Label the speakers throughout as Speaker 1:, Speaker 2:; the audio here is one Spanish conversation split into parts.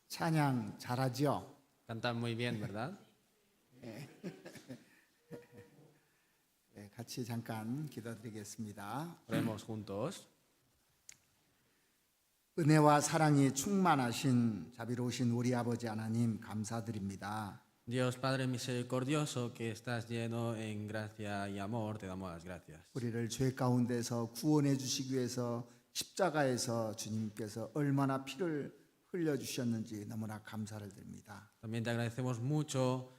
Speaker 1: 찬양 잘하죠?
Speaker 2: Cantan muy bien, ¿verdad?
Speaker 1: 네, 같이 잠깐 기도드리겠습니다.
Speaker 2: Oremos juntos.
Speaker 1: 은혜와 사랑이 충만하신 자비로우신 우리 아버지 하나님 감사드립니다.
Speaker 2: Dios Padre misericordioso, que estás lleno en gracia y amor, te damos las gracias.
Speaker 1: 우리를 죄 가운데서 구원해 주시기 위해서 십자가에서 주님께서 얼마나 피를 흘려 주셨는지 너무나 감사를 드립니다.
Speaker 2: También te agradecemos mucho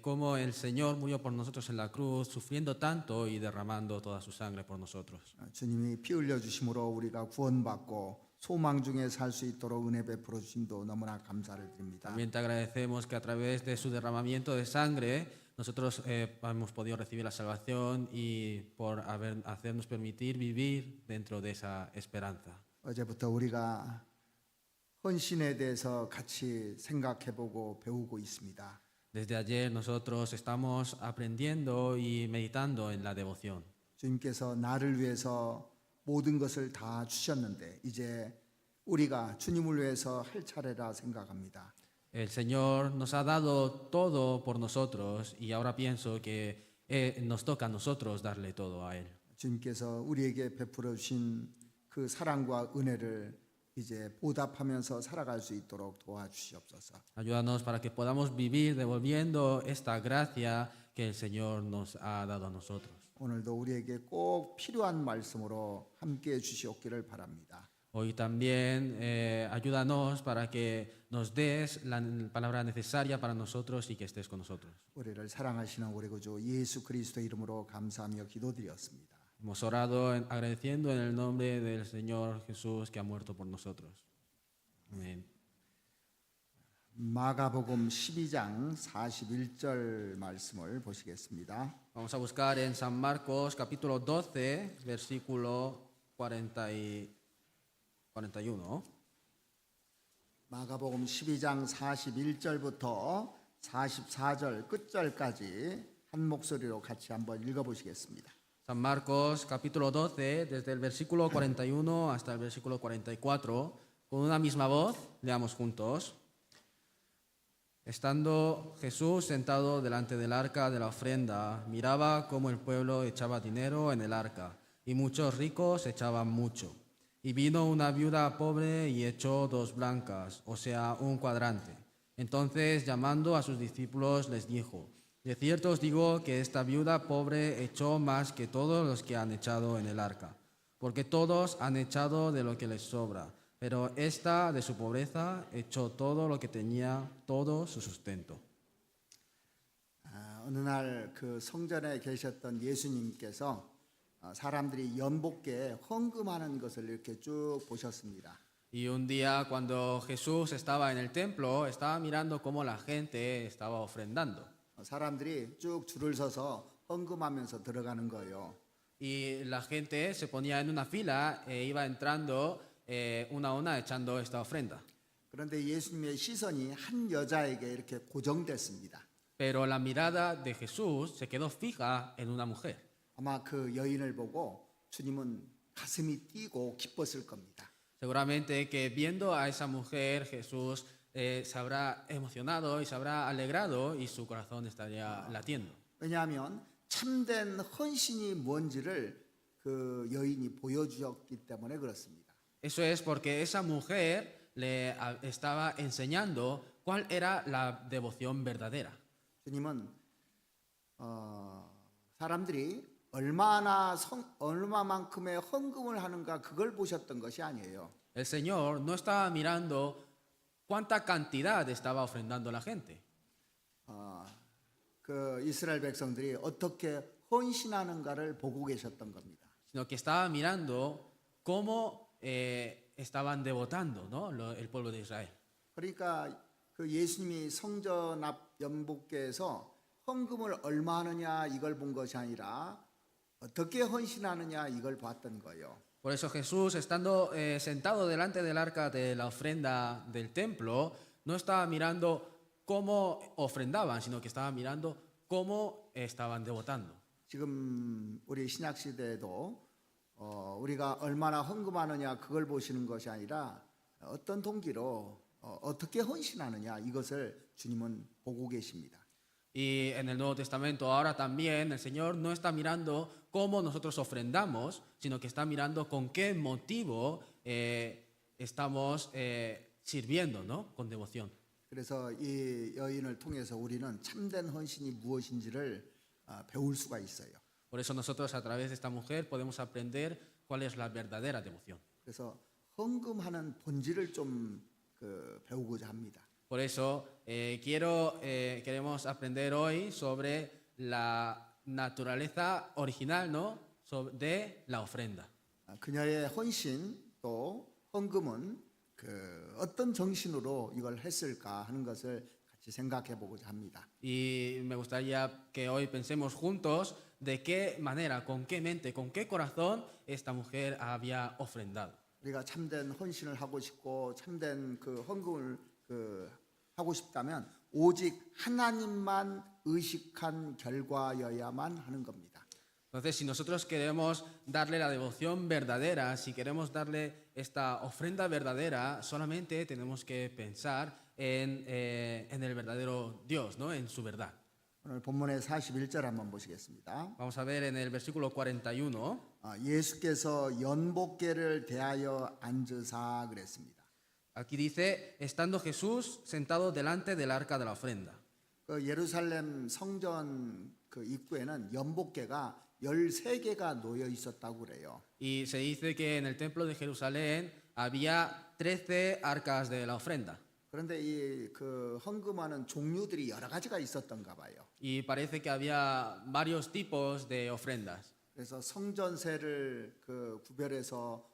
Speaker 2: cómo el Señor murió por nosotros en la cruz, sufriendo tanto y derramando toda su sangre por nosotros.
Speaker 1: 주님이 피 흘려 주심으로 우리가 구원받고 소망 중에 살 수 있도록 은혜 베풀어 주심도 너무나 감사를 드립니다.
Speaker 2: También te agradecemos que a través de su derramamiento de sangre nosotros hemos podido recibir la salvación y por hacernos permitir vivir dentro de esa esperanza.
Speaker 1: 어제부터 우리가 헌신에 대해서 같이 생각해보고 배우고 있습니다.
Speaker 2: Desde ayer nosotros estamos aprendiendo y meditando en la devoción.
Speaker 1: 주님께서 나를 위해서 모든 것을 다 주셨는데 이제 우리가 주님을 위해서 할 차례라 생각합니다.
Speaker 2: El Señor nos ha dado todo por nosotros y ahora pienso que nos toca a nosotros darle todo a Él.
Speaker 1: 주님께서 우리에게 베풀어 주신 그 사랑과 은혜를 이제 보답하면서 살아갈 수 있도록 도와주시옵소서.
Speaker 2: Ayúdanos para que podamos vivir devolviendo esta gracia que el Señor nos ha dado a nosotros.
Speaker 1: 오늘도 우리에게 꼭 필요한 말씀으로 함께해 주시옵기를 바랍니다.
Speaker 2: Hoy también ayúdanos para que nos des la palabra necesaria para nosotros y que estés con nosotros.
Speaker 1: 우리를 사랑하시는 우리 구주 예수 그리스도 이름으로 감사하며 기도드렸습니다.
Speaker 2: Hemos orado agradeciendo en el nombre del Señor Jesús que ha muerto por nosotros. Amén.
Speaker 1: 마가복음 12장 41절 말씀을 보시겠습니다.
Speaker 2: Vamos a buscar en San Marcos capítulo 12, versículo 41.
Speaker 1: 마가복음 12장 41절부터 44절 끝절까지 한 목소리로 같이 한번 읽어보시겠습니다.
Speaker 2: San Marcos capítulo 12, desde el versículo 41 hasta el versículo 44, con una misma voz, leamos juntos. Estando Jesús sentado delante del arca de la ofrenda, miraba cómo el pueblo echaba dinero en el arca, y muchos ricos echaban mucho. Y vino una viuda pobre y echó 2 blancas, o sea, un cuadrante. Entonces, llamando a sus discípulos, les dijo: de cierto os digo que esta viuda pobre echó más que todos los que han echado en el arca, porque todos han echado de lo que les sobra, pero esta de su pobreza echó todo lo que tenía, todo su sustento.
Speaker 1: 어느 날 그 성전에 계셨던 예수님께서 사람들이 연복에 헌금하는 것을 이렇게 쭉 보셨습니다.
Speaker 2: Y un día cuando Jesús estaba en el templo, estaba mirando cómo la gente estaba ofrendando.
Speaker 1: 사람들이 쭉 줄을 서서 헌금하면서 들어가는 거예요.
Speaker 2: Y la gente se ponía en una fila e iba entrando una a una echando esta ofrenda.
Speaker 1: 그런데 예수님의 시선이 한 여자에게 이렇게 고정됐습니다.
Speaker 2: Pero la mirada de Jesús se quedó fija en una mujer.
Speaker 1: 아마 그 여인을 보고 주님은 가슴이 뛰고 기뻤을 겁니다.
Speaker 2: Seguramente que viendo a esa mujer, Jesús se habrá emocionado y se habrá alegrado y su corazón estaría latiendo.
Speaker 1: 왜냐하면 참된 헌신이 뭔지를 그 여인이 보여주었기 때문에 그렇습니다.
Speaker 2: Eso es porque esa mujer le estaba enseñando cuál era la devoción verdadera.
Speaker 1: 주님은 사람들이 얼마만큼의 헌금을 하는가 그걸 보셨던 것이 아니에요.
Speaker 2: El Señor no estaba mirando cuánta cantidad estaba ofrendando la gente,
Speaker 1: 그 이스라엘 백성들이 어떻게 헌신하는가를 보고 계셨던 겁니다.
Speaker 2: sino que estaba mirando cómo estaban devotando, ¿no? el pueblo de Israel.
Speaker 1: 그러니까 그 예수님이 성전 앞 연복궤에서 헌금을 얼마 하느냐 이걸 본 것이 아니라 어떻게 헌신하느냐 이걸 봤던 거예요.
Speaker 2: Por eso Jesús, estando sentado delante del arca de la ofrenda del templo, no estaba mirando cómo ofrendaban, sino que estaba mirando cómo estaban devotando.
Speaker 1: 지금 우리 신약 시대에도 우리가 얼마나 헌금하느냐 그걸 보시는 것이 아니라 어떤 동기로 어떻게 헌신하느냐 이것을 주님은 보고 계십니다.
Speaker 2: Y en el Nuevo Testamento ahora también el Señor no está mirando cómo nosotros ofrendamos, sino que está mirando con qué motivo estamos sirviendo, ¿no? Con devoción.
Speaker 1: 그래서 이 여인을 통해서 우리는 참된 헌신이 무엇인지를 배울 수가 있어요.
Speaker 2: Por eso nosotros a través de esta mujer podemos aprender cuál es la verdadera devoción.
Speaker 1: 그래서 헌금하는 본질을 좀 배우고자 합니다.
Speaker 2: Por eso queremos aprender hoy sobre la naturaleza original, ¿no? De la ofrenda.
Speaker 1: 그녀의 헌신 또 헌금은 어떤 정신으로 이걸 했을까 하는 것을 같이 생각해 보고자 합니다.
Speaker 2: Y me gustaría que hoy pensemos juntos de qué manera, con qué mente, con qué corazón esta mujer había ofrendado.
Speaker 1: 우리가 참된 헌신을 하고 싶고 참된 헌금을 하고 싶다면 오직 하나님만 의식한 결과여야만 하는 겁니다.
Speaker 2: Entonces, si nosotros queremos darle la devoción verdadera, si queremos darle esta ofrenda verdadera, solamente tenemos que pensar en el verdadero Dios, ¿no? En su verdad.
Speaker 1: 오늘 본문의 41절 한번 보시겠습니다.
Speaker 2: Vamos a ver en el versículo 41.
Speaker 1: 예수께서 연복궤를 대하여 앉으사 그랬습니다.
Speaker 2: Aquí dice, estando Jesús sentado delante del arca de la ofrenda.
Speaker 1: 예루살렘 성전 입구에는 연복궤가 13개가 놓여 있었다고 그래요.
Speaker 2: Y se dice que en el templo de Jerusalén había 13 arcas de la ofrenda.
Speaker 1: 그런데 이 헌금하는 종류들이 여러 가지가 있었던가 봐요.
Speaker 2: Y parece que había varios tipos de ofrendas.
Speaker 1: 그래서 성전세를 구별해서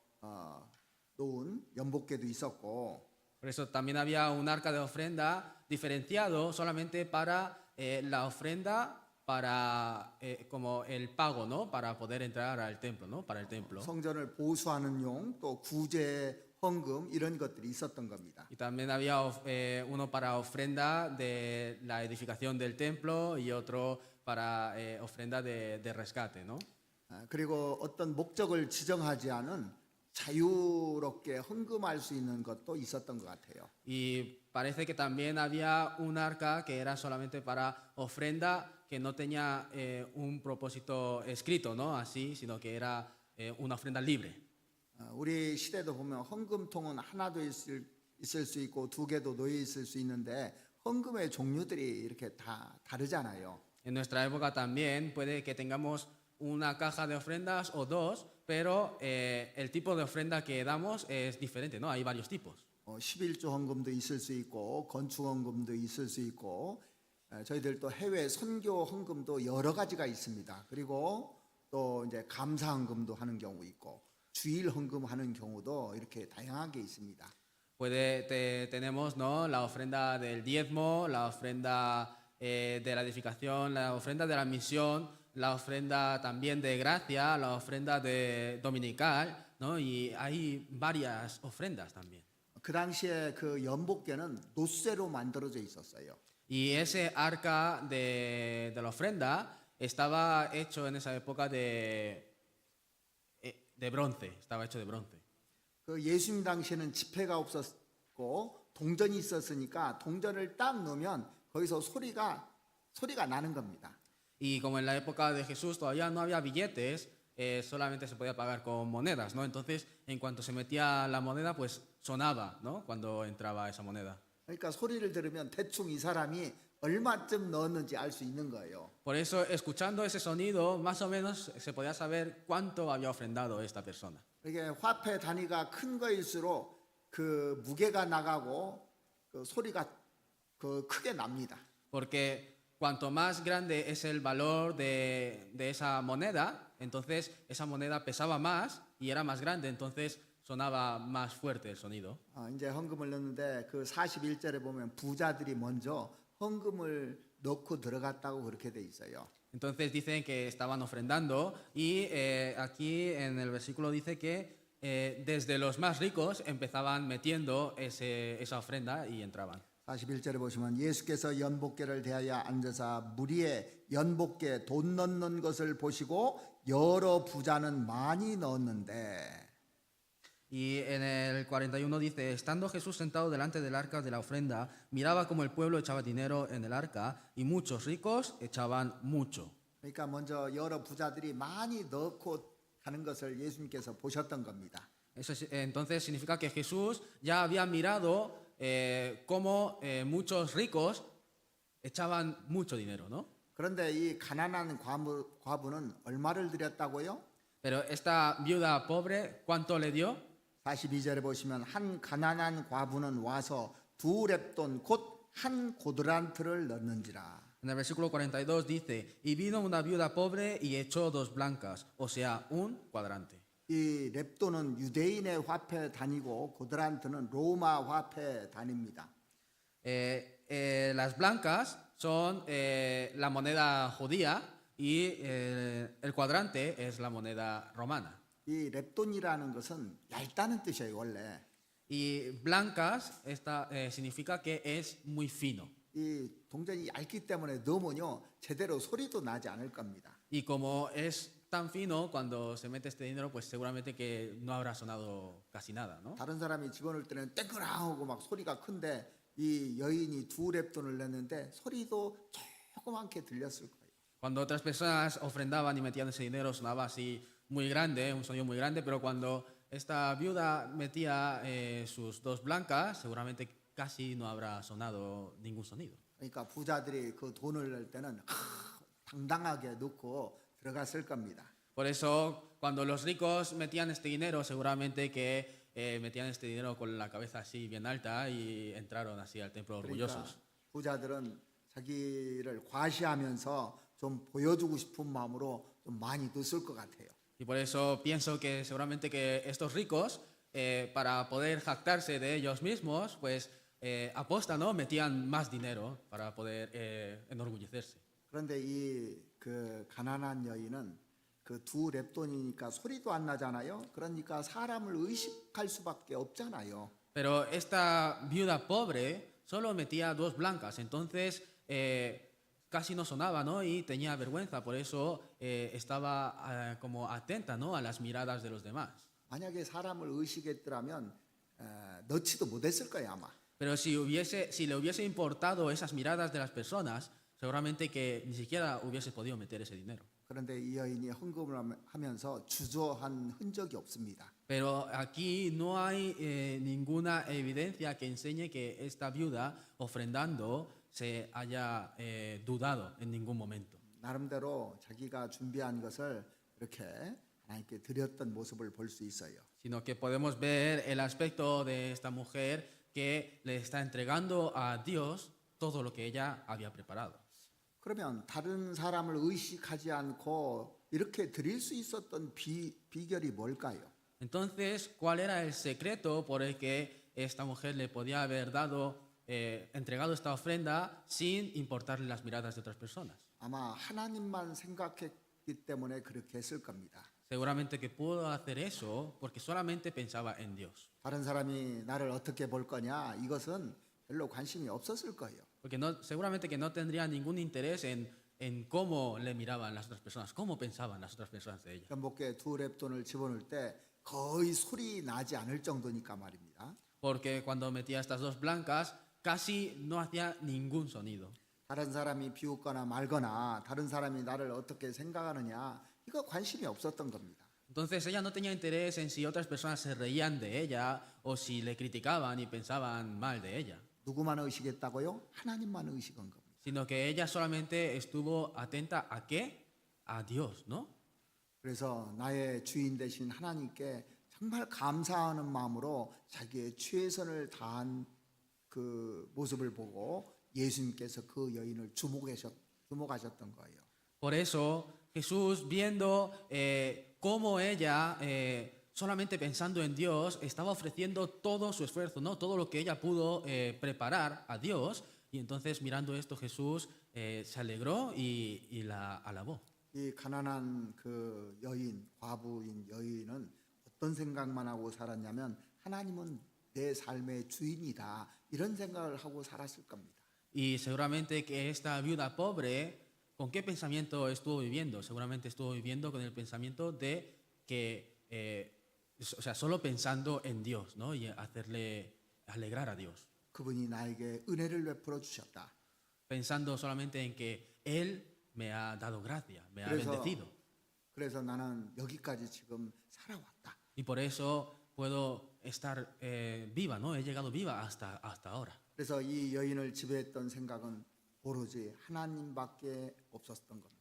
Speaker 1: 놓은 연복궤도 있었고,
Speaker 2: Por eso también había un arca de ofrenda diferenciado solamente para la ofrenda, para como el pago, ¿no? Para poder entrar al templo, ¿no? Para el templo.
Speaker 1: 성전을 보수하는 용, 또 구제, 헌금 이런 것들이 있었던 겁니다.
Speaker 2: Y también había uno para ofrenda de la edificación del templo y otro para ofrenda de rescate, ¿no?
Speaker 1: 그리고 어떤 목적을 지정하지 않은 자유롭게 헌금할 수 있는 것도 있었던 것 같아요.
Speaker 2: Y parece que también había un arca que era solamente para ofrenda, que no tenía un propósito escrito, ¿no? Así, sino que era una ofrenda libre.
Speaker 1: 우리 시대도 보면 헌금통은 하나도 있을 수 있고 두 개도 놓여 있을 수 있는데 헌금의 종류들이 이렇게 다 다르잖아요.
Speaker 2: En nuestra época también puede que tengamos una caja de ofrendas o dos, pero el tipo de ofrenda que damos es diferente, ¿no? Hay varios tipos.
Speaker 1: 11조 헌금도 있을 수 있고 건축 헌금도 있을 수 있고 저희들 또 해외 선교 헌금도 여러 가지가 있습니다. 그리고 또 이제 감사 헌금도 하는 경우 있고 주일 헌금하는 경우도 이렇게 다양하게 있습니다.
Speaker 2: Tenemos, ¿no? La ofrenda del diezmo, la ofrenda de la edificación, la ofrenda de la misión, la ofrenda también de gracia, la ofrenda de dominical, ¿no? Y hay varias ofrendas también.
Speaker 1: 그 당시에 연복궤는 노쇠로 만들어져 있었어요.
Speaker 2: Y ese arca de la ofrenda estaba hecho en esa época de bronce, estaba hecho de bronce.
Speaker 1: 예수님 당시에는 지폐가 없었고 동전이 있었으니까 동전을 딱 넣으면 거기서 소리가 나는 겁니다.
Speaker 2: Y como en la época de Jesús todavía no había billetes, solamente se podía pagar con monedas, ¿no? Entonces, en cuanto se metía la moneda, pues sonaba, ¿no? Cuando entraba esa moneda.
Speaker 1: 그러니까 소리를 들으면 대충 이 사람이 얼마쯤 넣었는지 알 수 있는 거예요.
Speaker 2: Por eso, escuchando ese sonido, más o menos se podía saber cuánto había ofrendado esta persona.
Speaker 1: 이게 화폐 단위가 큰 거일수록 그 무게가 나가고 그 소리가 크게 납니다.
Speaker 2: Porque cuanto más grande es el valor de esa moneda, entonces esa moneda pesaba más y era más grande, entonces sonaba más fuerte el sonido.
Speaker 1: 이제 헌금을 넣는데 그 41절에 보면 부자들이 먼저 헌금을 넣고 들어갔다고 그렇게 돼 있어요.
Speaker 2: Entonces dicen que estaban ofrendando y aquí en el versículo dice que desde los más ricos empezaban metiendo esa ofrenda y entraban.
Speaker 1: 41절에 보시면 예수께서 연복궤를 대하여 앉으사 무리에 연복궤 돈 넣는 것을 보시고 여러 부자는 많이 넣었는데
Speaker 2: Y en el 41 dice, estando Jesús sentado delante del arca de la ofrenda, miraba como el pueblo echaba dinero en el arca y muchos ricos echaban mucho.
Speaker 1: 그러니까 먼저 여러 부자들이 많이 넣고 가는 것을 예수님께서 보셨던 겁니다.
Speaker 2: Entonces significa que Jesús ya había mirado cómo muchos ricos echaban mucho dinero, ¿no?
Speaker 1: 그런데 이 가난한 과부는 얼마를 드렸다고요?
Speaker 2: Pero esta viuda pobre, ¿cuánto le dio?
Speaker 1: 42절에 보시면 한 가난한 과부는 와서 두 렙돈 곧 한 고드란트를 넣는지라.
Speaker 2: En el versículo 42 dice, y vino una viuda pobre y echó 2 blancas, o sea, un cuadrante.
Speaker 1: 이 렙돈은 유대인의 화폐 단위고 고드란트는 로마 화폐 단위입니다.
Speaker 2: Las blancas son la moneda judía y el cuadrante es la moneda romana.
Speaker 1: 이 렙돈이라는 것은 얇다는 뜻이에요, 원래.
Speaker 2: Y blancas significa que es muy fino.
Speaker 1: 이 동전이 얇기 때문에 넣으면요 제대로 소리도 나지 않을 겁니다.
Speaker 2: Y como es tan fino, cuando se mete este dinero, pues seguramente que no habrá sonado casi nada, ¿no?
Speaker 1: 다른 사람이 집어넣을 때는 땡그랑하고 막 소리가 큰데 이 여인이 두 렙돈을 냈는데 소리도 조그맣게 들렸을 거예요.
Speaker 2: Cuando otras personas ofrendaban y metían ese dinero, sonaba así muy grande, un sonido muy grande, pero cuando esta viuda metía sus 2 blancas, seguramente casi no habrá sonado ningún sonido.
Speaker 1: 그러니까 부자들이 그 돈을 낼 때는 당당하게 넣고 들어갔을 겁니다.
Speaker 2: Por eso, cuando los ricos metían este dinero, seguramente que metían este dinero con la cabeza así bien alta y entraron así al templo
Speaker 1: 그러니까
Speaker 2: orgullosos.
Speaker 1: 부자들은 자기를 과시하면서 좀 보여주고 싶은 마음으로 좀 많이 넣었을 것 같아요.
Speaker 2: Y por eso pienso que seguramente que estos ricos, para poder jactarse de ellos mismos, pues aposta, ¿no? Metían más dinero para poder enorgullecerse.
Speaker 1: 그런데 이 그 가난한 여인은 그 두 렙돈이니까 소리도 안 나잖아요. 그러니까 사람을 의식할 수밖에 없잖아요.
Speaker 2: Pero esta viuda pobre solo metía 2 blancas, entonces casi no sonaba, ¿no? Y tenía vergüenza, por eso estaba como atenta, ¿no? A las miradas de los demás.
Speaker 1: 만약에 사람을 의식했더라면 넣지도 못했을 거예요 아마.
Speaker 2: Pero si le hubiese importado esas miradas de las personas, seguramente que ni siquiera hubiese podido meter ese dinero.
Speaker 1: 그런데 이 여인이 헌금을 하면서 주저한 흔적이 없습니다.
Speaker 2: Pero aquí no hay ninguna evidencia que enseñe que esta viuda ofrendando se haya dudado en ningún momento.
Speaker 1: 나름대로 자기가 준비한 것을 이렇게 하나님께 드렸던 모습을 볼 수 있어요.
Speaker 2: Sino que podemos ver el aspecto de esta mujer que le está entregando a Dios todo lo que ella había preparado.
Speaker 1: 그러면 다른 사람을 의식하지 않고 이렇게 드릴 수 있었던 비결이 뭘까요?
Speaker 2: Entonces, ¿cuál era el secreto por el que esta mujer le podía haber entregado esta ofrenda sin importarle las miradas de otras personas?
Speaker 1: 아마 하나님만 생각했기 때문에 그렇게 했을 겁니다.
Speaker 2: Seguramente que pudo hacer eso porque solamente pensaba en Dios.
Speaker 1: 다른 사람이 나를 어떻게 볼 거냐 이것은 별로 관심이 없었을 거예요.
Speaker 2: Porque seguramente que no tendría ningún interés en cómo le miraban las otras personas, cómo pensaban las otras personas de ella.
Speaker 1: 전복에 두 렙돈을 집어넣을 때 거의 소리 나지 않을 정도니까 말입니다.
Speaker 2: Porque cuando metía estas 2 blancas casi no hacía ningún sonido.
Speaker 1: 다른 사람이 비웃거나 말거나 다른 사람이 나를 어떻게 생각하느냐 이거 관심이 없었던 겁니다.
Speaker 2: Entonces ella no tenía interés en si otras personas se reían de ella o si le criticaban y pensaban mal de ella,
Speaker 1: 누구만 의식했다고요? 하나님만 의식한 겁니다.
Speaker 2: sino que ella solamente estuvo atenta a qué? A Dios, ¿no?
Speaker 1: 그래서 나의 주인 되신 하나님께 정말 감사하는 마음으로 자기의 최선을 다한 그 모습을 보고 예수님께서 그 여인을 주목하셨던 거예요.
Speaker 2: Por eso Jesús, viendo cómo ella, solamente pensando en Dios, estaba ofreciendo todo su esfuerzo, ¿no? Todo lo que ella pudo preparar a Dios, y entonces mirando esto Jesús se alegró y la alabó.
Speaker 1: 이 가난한 그 여인, 과부인 여인은 어떤 생각만 하고 살았냐면 하나님은 내 삶의 주인이다 이런 생각을 하고 살았을 겁니다.
Speaker 2: Y seguramente que esta viuda pobre, ¿con qué pensamiento estuvo viviendo? Seguramente estuvo viviendo con el pensamiento de que o sea, solo pensando en Dios, ¿no? Y hacerle alegrar a Dios.
Speaker 1: 그분이 나에게 은혜를 베풀어 주셨다.
Speaker 2: Pensando solamente en que Él me ha dado gracia, me ha
Speaker 1: 그래서,
Speaker 2: bendecido.
Speaker 1: 그래서 나는 여기까지 지금 살아왔다.
Speaker 2: Y por eso puedo estar viva, ¿no? He llegado viva hasta ahora.
Speaker 1: 그래서 이 여인을 지배했던 생각은 오로지 하나님밖에 없었던 겁니다.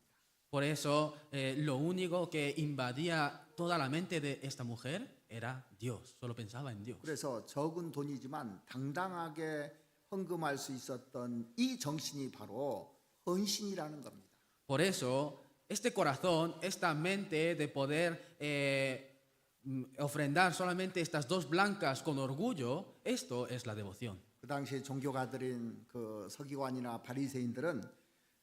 Speaker 2: Por eso lo único que invadía toda la mente de esta mujer era Dios, solo pensaba en Dios.
Speaker 1: 그래서 적은 돈이지만 당당하게 헌금할 수 있었던 이 정신이 바로 헌신이라는 겁니다.
Speaker 2: Por eso, este corazón, esta mente de poder ofrendar solamente estas dos blancas con orgullo, esto es la devoción.
Speaker 1: 그 당시 종교가들인 그 서기관이나 바리새인들은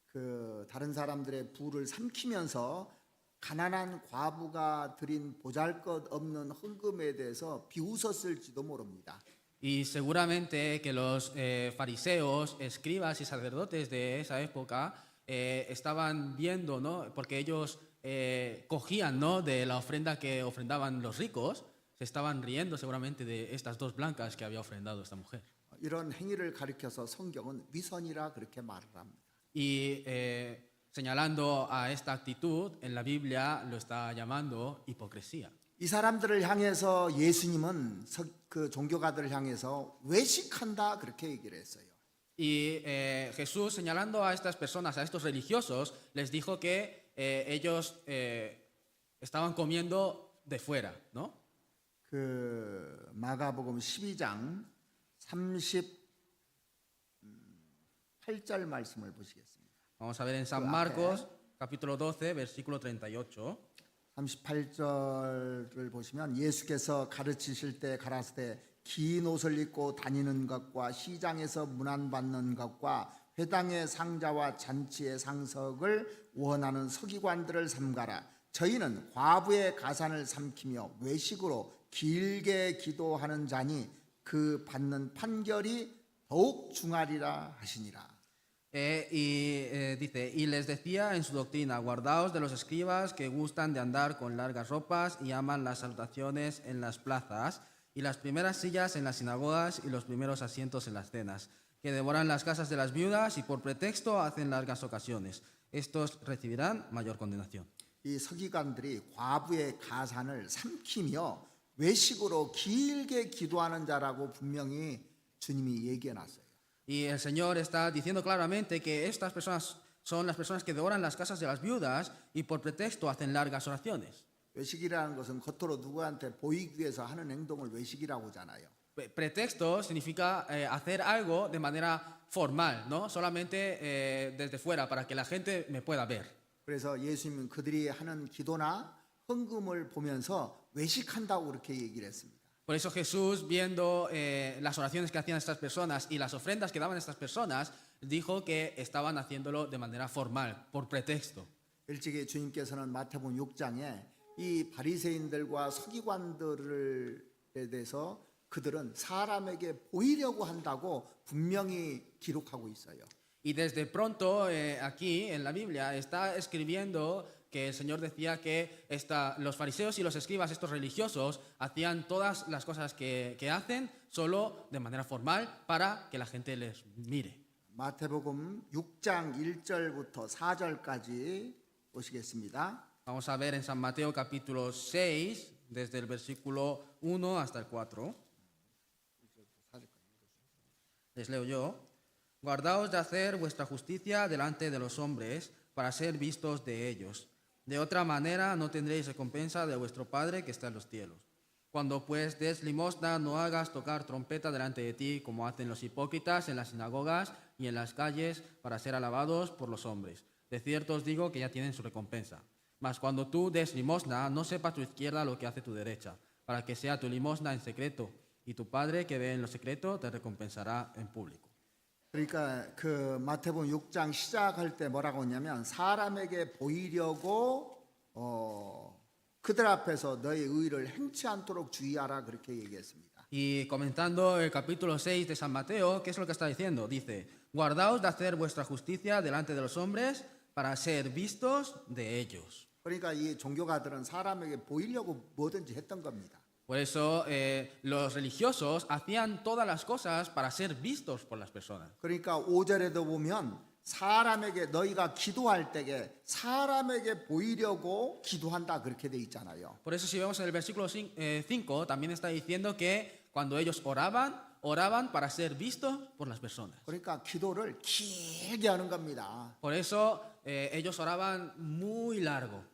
Speaker 1: 그 다른 사람들의 부를 삼키면서 가난한 과부가 드린 보잘것없는 헌금에 대해서 비웃었을지도 모릅니다.
Speaker 2: Y seguramente que los fariseos, escribas y sacerdotes de esa época estaban viendo, ¿no? Porque ellos cogían, ¿no? De la ofrenda que ofrendaban los ricos, se estaban riendo seguramente de estas dos blancas que había ofrendado esta mujer.
Speaker 1: 이런 행위를 가리켜서 성경은 위선이라 그렇게 말을 합니다.
Speaker 2: Y señalando a esta actitud, en la Biblia lo está llamando hipocresía.
Speaker 1: 이 사람들을 향해서 예수님은 그 종교가들을 향해서 외식한다 그렇게 얘기를 했어요.
Speaker 2: Y Jesús, señalando a estas personas, a estos religiosos, les dijo que ellos estaban comiendo de fuera, ¿no?
Speaker 1: 그 마가복음 12장 38절 말씀을 보시겠습니다.
Speaker 2: Vamos a ver en San
Speaker 1: 그
Speaker 2: Marcos, capítulo 12, versículo 38.
Speaker 1: 38절을 보시면 예수께서 가르치실 때 가라사대 긴 옷을 입고 다니는 것과 시장에서 문안받는 것과 회당의 상자와 잔치의 상석을 원하는 서기관들을 삼가라. 저희는 과부의 가산을 삼키며 외식으로 길게 기도하는 자니 그 받는 판결이 더욱 중하리라 하시니라.
Speaker 2: Dice, y les decía en su doctrina, guardaos de los escribas que gustan de andar con largas ropas y aman las salutaciones en las plazas y las primeras sillas en las sinagogas y los primeros asientos en las cenas, que devoran las casas de las viudas y por pretexto hacen largas ocasiones. Estos recibirán mayor condenación.
Speaker 1: 이 서기관들이 과부의 가산을 삼키며 외식으로 길게 기도하는 자라고 분명히 주님이 얘기해 놨어요.
Speaker 2: Y el Señor está diciendo claramente que estas personas son las personas que devoran las casas de las viudas y por pretexto hacen largas oraciones.
Speaker 1: 외식이라는 것은 겉으로 누구한테 보이기 위해서 하는 행동을 외식이라고 하잖아요.
Speaker 2: Pretexto significa hacer algo de manera formal, ¿no? Solamente desde fuera para que la gente me pueda ver.
Speaker 1: 그래서 예수님은 그들이 하는 기도나 헌금을 보면서 외식한다고 그렇게 얘기를 했습니다.
Speaker 2: Por eso Jesús, viendo las oraciones que hacían estas personas y las ofrendas que daban estas personas, dijo que estaban haciéndolo de manera formal, por pretexto.
Speaker 1: 일찍이 주님께서는 마태복음 6장에 이 바리새인들과 서기관들에 대해서 그들은 사람에게 보이려고 한다고 분명히 기록하고 있어요.
Speaker 2: Y desde pronto aquí en la Biblia está escribiendo que el Señor decía que los fariseos y los escribas, estos religiosos, hacían todas las cosas que hacen solo de manera formal para que la gente les mire.
Speaker 1: 마태복음 6장 1절부터 4절까지 보시겠습니다.
Speaker 2: Vamos a ver en San Mateo capítulo 6, desde el versículo 1 hasta el 4. Les leo yo. Guardaos de hacer vuestra justicia delante de los hombres para ser vistos de ellos. De otra manera no tendréis recompensa de vuestro Padre que está en los cielos. Cuando pues des limosna, no hagas tocar trompeta delante de ti, como hacen los hipócritas en las sinagogas y en las calles, para ser alabados por los hombres. De cierto os digo que ya tienen su recompensa. Mas cuando tú des limosna, no sepa tu izquierda lo que hace tu derecha, para que sea tu limosna en secreto, y tu Padre que ve en lo secreto te recompensará en público.
Speaker 1: 그러니까 그 마태복음 6장 시작할 때 뭐라고 했냐면 사람에게 보이려고 그들 앞에서 너의 의를 행치 않도록 주의하라 그렇게 얘기했습니다.
Speaker 2: Y comentando el capítulo 6 de San Mateo, ¿qué es lo que está diciendo? Dice, guardaos de hacer vuestra justicia delante de los hombres para ser vistos de ellos.
Speaker 1: 그러니까 이 종교가들은 사람에게 보이려고 뭐든지 했던 겁니다.
Speaker 2: Por eso los religiosos hacían todas las cosas para ser vistos por las personas.
Speaker 1: 그러니까 5절에도 보면 사람에게 너희가 기도할 때에 사람에게 보이려고 기도한다 그렇게 돼 있잖아요.
Speaker 2: Por eso si vemos en el versículo 5, también está diciendo que cuando ellos oraban, oraban para ser vistos por las personas.
Speaker 1: 그러니까 기도를 길게 하는 겁니다.
Speaker 2: Por eso ellos oraban muy largo.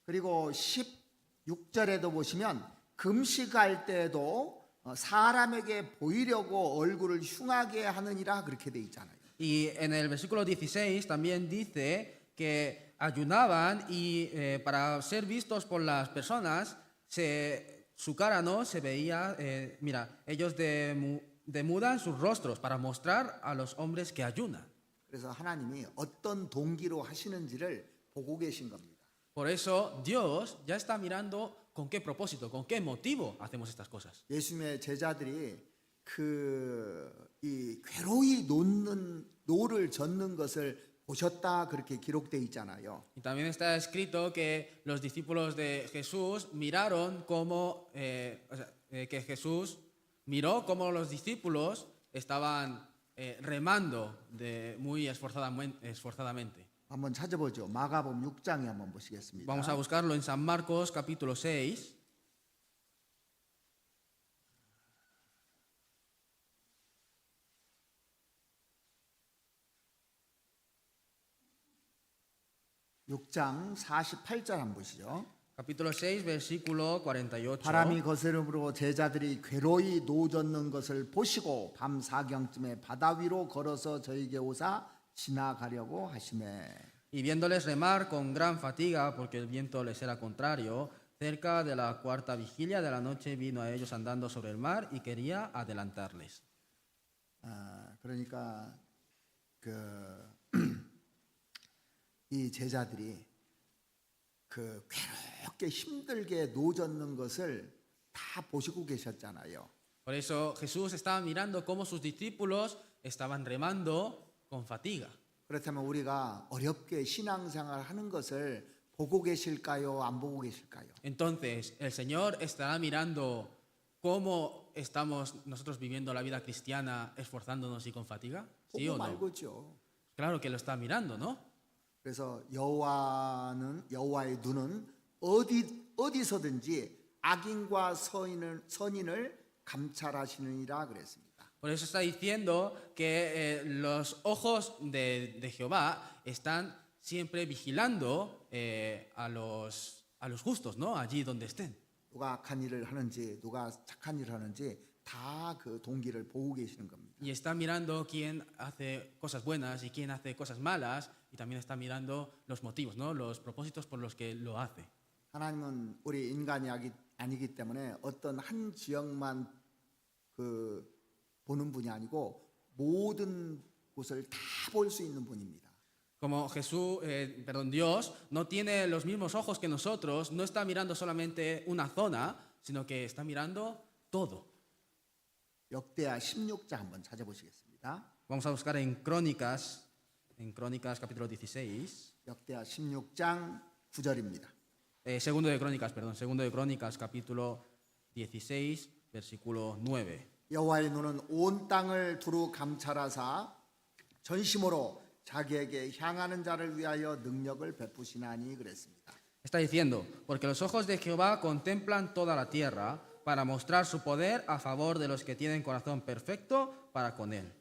Speaker 1: 그리고 16절에도 보시면 금식할 때도 사람에게 보이려고 얼굴을 흉하게 하느니라 그렇게 돼 있잖아요.
Speaker 2: Y en el versículo 16 también dice que ayunaban y para ser vistos por las personas, su cara no se veía, mira, ellos demudan sus rostros para mostrar a los hombres que ayunan.
Speaker 1: 그래서 하나님이 어떤 동기로 하시는지를 보고 계신 겁니다.
Speaker 2: Por eso Dios ya está mirando con qué propósito, con qué motivo hacemos estas cosas.
Speaker 1: 예수님의 제자들이 이 괴로이 노를 젓는 것을 보셨다 그렇게 기록돼 있잖아요.
Speaker 2: Y también está escrito que los discípulos de Jesús miraron cómo, que Jesús miró cómo los discípulos estaban remando muy esforzadamente.
Speaker 1: 한번 찾아보죠. 마가복음 6장에 한번 보시겠습니다.
Speaker 2: Vamos a buscarlo en San Marcos capítulo 6.
Speaker 1: 육 장 48절 한번 보시죠.
Speaker 2: Capítulo 6, versículo 48.
Speaker 1: 바람이 거스름으로 제자들이 괴로이 노 젓는 것을 보시고 밤 4경쯤에 바다 위로 걸어서 저에게 오사 지나가려고 하시매.
Speaker 2: Y viéndoles remar con gran fatiga, porque el viento les era contrario, cerca de la cuarta vigilia de la noche vino a ellos andando sobre el mar y quería adelantarles.
Speaker 1: 그러니까 이 제자들이 괴롭게 힘들게 노 젓는 것을 다 보시고 계셨잖아요.
Speaker 2: Por eso Jesús estaba mirando cómo sus discípulos estaban remando con fatiga.
Speaker 1: 그렇다면 우리가 어렵게 신앙생활 하는 것을 보고 계실까요? 안 보고 계실까요?
Speaker 2: Entonces, ¿el Señor estará mirando cómo estamos nosotros viviendo la vida cristiana esforzándonos y con fatiga? ¿Sí o
Speaker 1: 보고
Speaker 2: no?
Speaker 1: 말고죠.
Speaker 2: Claro que lo está mirando, ¿no?
Speaker 1: 그래서 여호와의 눈은 어디서든지 악인과 선인을 감찰하시느니라 그랬습니다.
Speaker 2: Por eso está diciendo que los ojos de Jehová están siempre vigilando a los justos, ¿no? Allí donde estén.
Speaker 1: 누가 악한 일을 하는지 누가 착한 일을 하는지 다 그 동기를 보고 계시는 겁니다.
Speaker 2: Y está mirando quién hace cosas buenas y quién hace cosas malas, y también está mirando los motivos, ¿no? Los propósitos por los que lo hace.
Speaker 1: 하나님은 우리 인간이 아니기 때문에 어떤 한 지역만 보는 분이 아니고 모든 곳을 다 볼 수 있는 분입니다.
Speaker 2: Como Dios no tiene los mismos ojos que nosotros, no está mirando solamente una zona, sino que está mirando todo.
Speaker 1: 역대하 16장 한번 찾아보시겠습니다.
Speaker 2: Vamos a buscar en Crónicas capítulo 16.
Speaker 1: 역대하 16장 9절입니다.
Speaker 2: Segundo de Crónicas capítulo 16, versículo 9.
Speaker 1: 여호와의 눈은 온 땅을 두루 감찰하사 전심으로 자기에게 향하는 자를 위하여 능력을 베푸시나니 그랬습니다.
Speaker 2: Está diciendo, porque los ojos de Jehová contemplan toda la tierra para mostrar su poder a favor de los que tienen corazón perfecto para con él.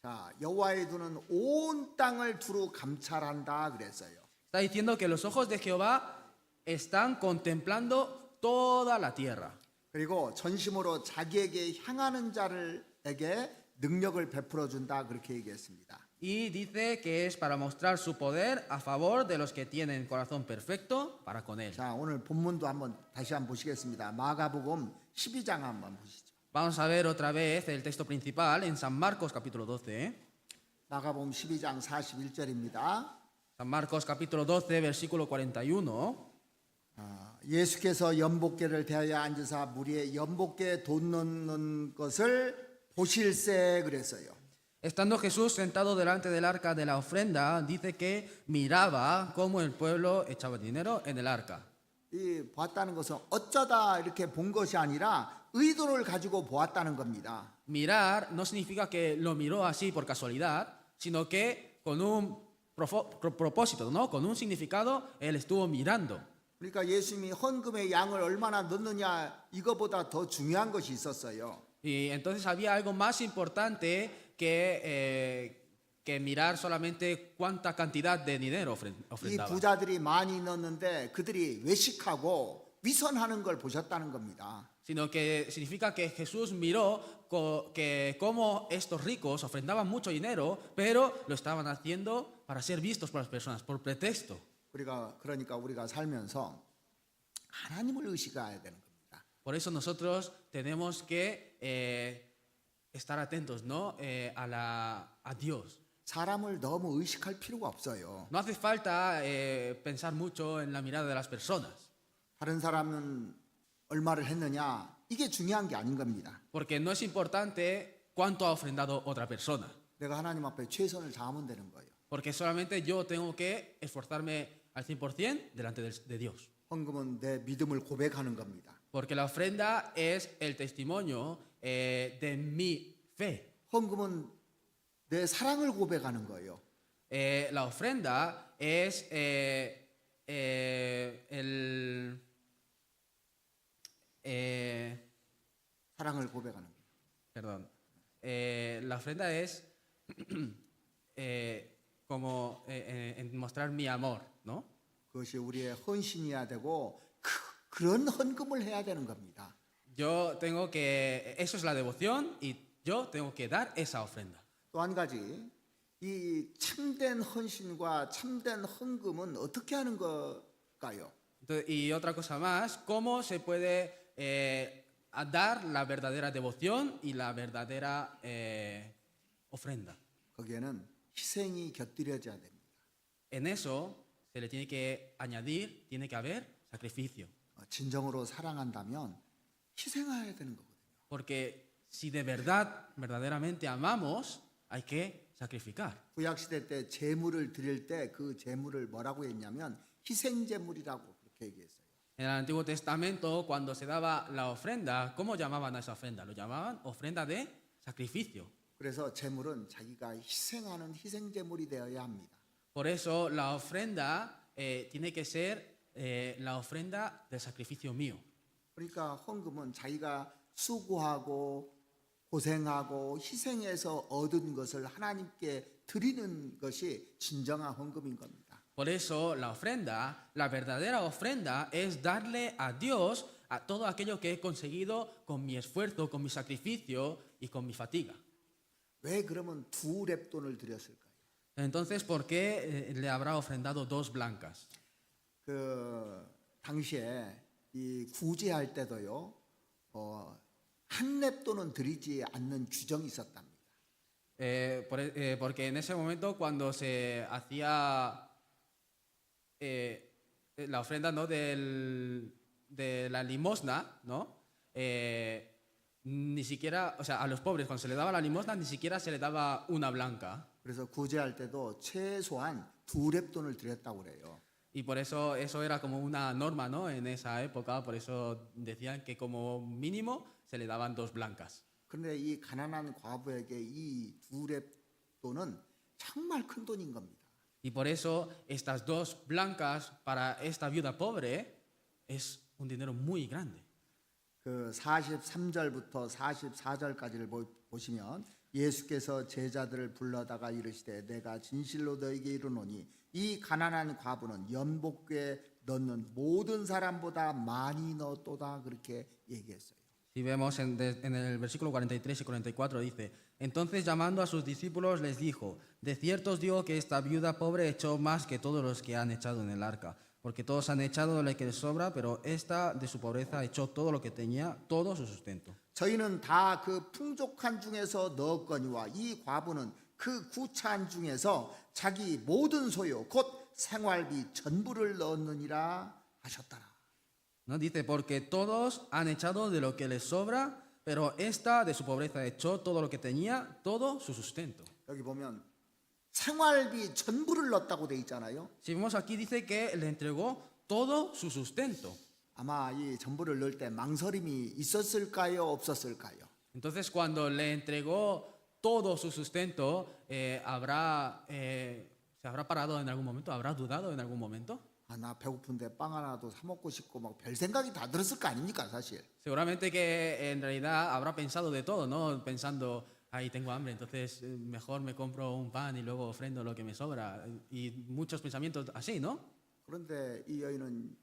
Speaker 1: 자, 여호와의 눈은 온 땅을 두루 감찰한다 그랬어요.
Speaker 2: Está diciendo que los ojos de Jehová están contemplando toda la tierra.
Speaker 1: 그리고 전심으로 자기에게 향하는 자들에게 능력을 베풀어 준다 그렇게 얘기했습니다.
Speaker 2: Y dice que es para mostrar su poder a favor de los que tienen corazón perfecto para con él.
Speaker 1: 자, 오늘 본문도 다시 한번 보시겠습니다. 마가복음 12장 한번 보시죠.
Speaker 2: Vamos a ver otra vez el texto principal en San Marcos capítulo 12.
Speaker 1: 마가복음 12장 41절입니다.
Speaker 2: San Marcos capítulo 12 versículo 41.
Speaker 1: 예수께서 연복계를 대하여 앉으사 무리에 연복계에 돈 넣는 것을 보실세 그랬어요.
Speaker 2: Estando Jesús sentado delante del arca de la ofrenda, dice que miraba cómo el pueblo echaba dinero en el arca.
Speaker 1: 이 보았다는 것은 어쩌다 이렇게 본 것이 아니라 의도를 가지고 보았다는 겁니다.
Speaker 2: Mirar no significa que lo miró así por casualidad, sino que con un propósito, ¿no? Con un significado, él estuvo mirando.
Speaker 1: 그러니까 예수님이 헌금의 양을 얼마나 넣느냐 이거보다 더 중요한 것이 있었어요.
Speaker 2: Y entonces había algo más importante que mirar solamente cuánta cantidad de dinero
Speaker 1: 이
Speaker 2: ofrendaba.
Speaker 1: 부자들이 많이 넣었는데 그들이 외식하고 위선하는 걸 보셨다는 겁니다.
Speaker 2: Sino que significa que Jesús miró que cómo estos ricos ofrendaban mucho dinero, pero lo estaban haciendo para ser vistos por las personas, por pretexto.
Speaker 1: 그러니까 우리가 살면서 하나님을 의식해야 되는 겁니다.
Speaker 2: Por eso nosotros tenemos que estar atentos, ¿no? A Dios.
Speaker 1: 사람을 너무 의식할 필요가 없어요.
Speaker 2: No hace falta pensar mucho en la mirada de las personas,
Speaker 1: 다른 사람은 얼마를 했느냐 이게 중요한 게 아닌 겁니다.
Speaker 2: porque no es importante cuánto ha ofrendado otra persona,
Speaker 1: 내가 하나님 앞에 최선을 다하면 되는 거예요.
Speaker 2: porque solamente yo tengo que esforzarme al 100% delante de Dios.
Speaker 1: 헌금은 내 믿음을 고백하는 겁니다.
Speaker 2: Porque la ofrenda es el testimonio de mi fe.
Speaker 1: 헌금은 내 사랑을 고백하는 거예요.
Speaker 2: La ofrenda es el...
Speaker 1: 사랑을 고백하는 거예요.
Speaker 2: perdón. La ofrenda es como en mostrar mi amor, ¿no?
Speaker 1: 그것이 우리의 헌신이어야 되고 그런 헌금을 해야 되는 겁니다.
Speaker 2: Yo tengo que... Eso es la devoción y yo tengo que dar esa ofrenda.
Speaker 1: 또 한 가지 이 참된 헌신과 참된 헌금은 어떻게 하는 걸까요?
Speaker 2: Entonces, y otra cosa más, ¿cómo se puede dar la verdadera devoción y la verdadera ofrenda?
Speaker 1: 거기에는 희생이 곁들여져야 됩니다.
Speaker 2: En eso se le tiene que añadir, tiene que haber sacrificio.
Speaker 1: 진정으로 사랑한다면 희생해야 되는 거거든요.
Speaker 2: Porque si de verdad, verdaderamente amamos, hay que sacrificar.
Speaker 1: 구약 시대 때 제물을 드릴 때 그 제물을 뭐라고 했냐면 희생 제물이라고 그렇게 얘기했어요.
Speaker 2: En el Antiguo Testamento, cuando se daba la ofrenda, ¿cómo llamaban a esa ofrenda? Lo llamaban ofrenda de sacrificio.
Speaker 1: 그래서 제물은 자기가 희생하는 희생 제물이 되어야 합니다.
Speaker 2: Por eso la ofrenda tiene que ser la ofrenda del sacrificio mío.
Speaker 1: 그러니까 헌금은 자기가 수고하고 고생하고 희생해서 얻은 것을 하나님께 드리는 것이 진정한 헌금인 겁니다.
Speaker 2: Por eso la ofrenda, la verdadera ofrenda es darle a Dios a todo aquello que he conseguido con mi esfuerzo, con mi sacrificio y con mi fatiga.
Speaker 1: 왜 그러면 두 렙돈을 드렸을까요?
Speaker 2: Entonces, ¿por qué le habrá ofrendado 2 blancas?
Speaker 1: 그 당시에 이 구제할 때도요, 한 렙돈은 드리지 않는 규정이 있었답니다.
Speaker 2: Porque en ese momento cuando se hacía la ofrenda, ¿no? de la limosna, ¿no? Ni siquiera, o sea, a los pobres cuando se le daba la limosna ni siquiera se le daba una blanca.
Speaker 1: 그래서 구제할 때도 최소한 두 렙돈을 드렸다고 그래요.
Speaker 2: Y por eso era como una norma, ¿no? En esa época, por eso decían que como mínimo se le daban 2 blancas.
Speaker 1: 그런데 이 가난한 과부에게 이 두 렙돈은 정말 큰 돈인 겁니다.
Speaker 2: Y por eso estas 2 blancas para esta viuda pobre es un dinero muy grande.
Speaker 1: 그 43절부터 44절까지를 보시면 예수께서 제자들을 불러다가 이르시되 내가 진실로 너에게 이르노니 이 가난한 과부는 연복궤에 넣는 모든 사람보다 많이 넣었도다 그렇게 얘기했어요.
Speaker 2: Si vemos en el versículo 43 y 44 dice, entonces llamando a sus discípulos les dijo, de cierto os digo que esta viuda pobre echó más que todos los que han echado en el arca, porque todos han echado lo que les sobra, pero esta de su pobreza echó todo lo que tenía, todo su sustento.
Speaker 1: 저희는 다 그 풍족한 중에서 넣었거니와 이 과부는 그 구차한 중에서 자기 모든 소유 곧 생활비 전부를 넣었느니라 하셨더라.
Speaker 2: ¿No? Dice, porque todos han echado de lo que les sobra, pero esta de su pobreza echó todo lo que tenía, todo su sustento.
Speaker 1: 여기 보면 생활비 전부를 넣었다고 돼 있잖아요.
Speaker 2: Si vemos aquí dice que le entregó todo su sustento.
Speaker 1: 아마 이 전부를 넣을 때 망설임이 있었을까요, 없었을까요?
Speaker 2: Entonces, cuando le entregó todo su sustento, ¿se habrá parado en algún momento? ¿Habrá dudado en algún momento?
Speaker 1: 아, 나 배고픈데 빵 하나도 사 먹고 싶고 막 별 생각이 다 들었을 거 아닙니까, 사실.
Speaker 2: Seguramente que en realidad habrá pensado de todo, ¿no? Pensando, ahí tengo hambre, entonces mejor me compro un pan y luego ofrendo lo que me sobra. Y muchos pensamientos así, ¿no?
Speaker 1: 그런데 이 여인은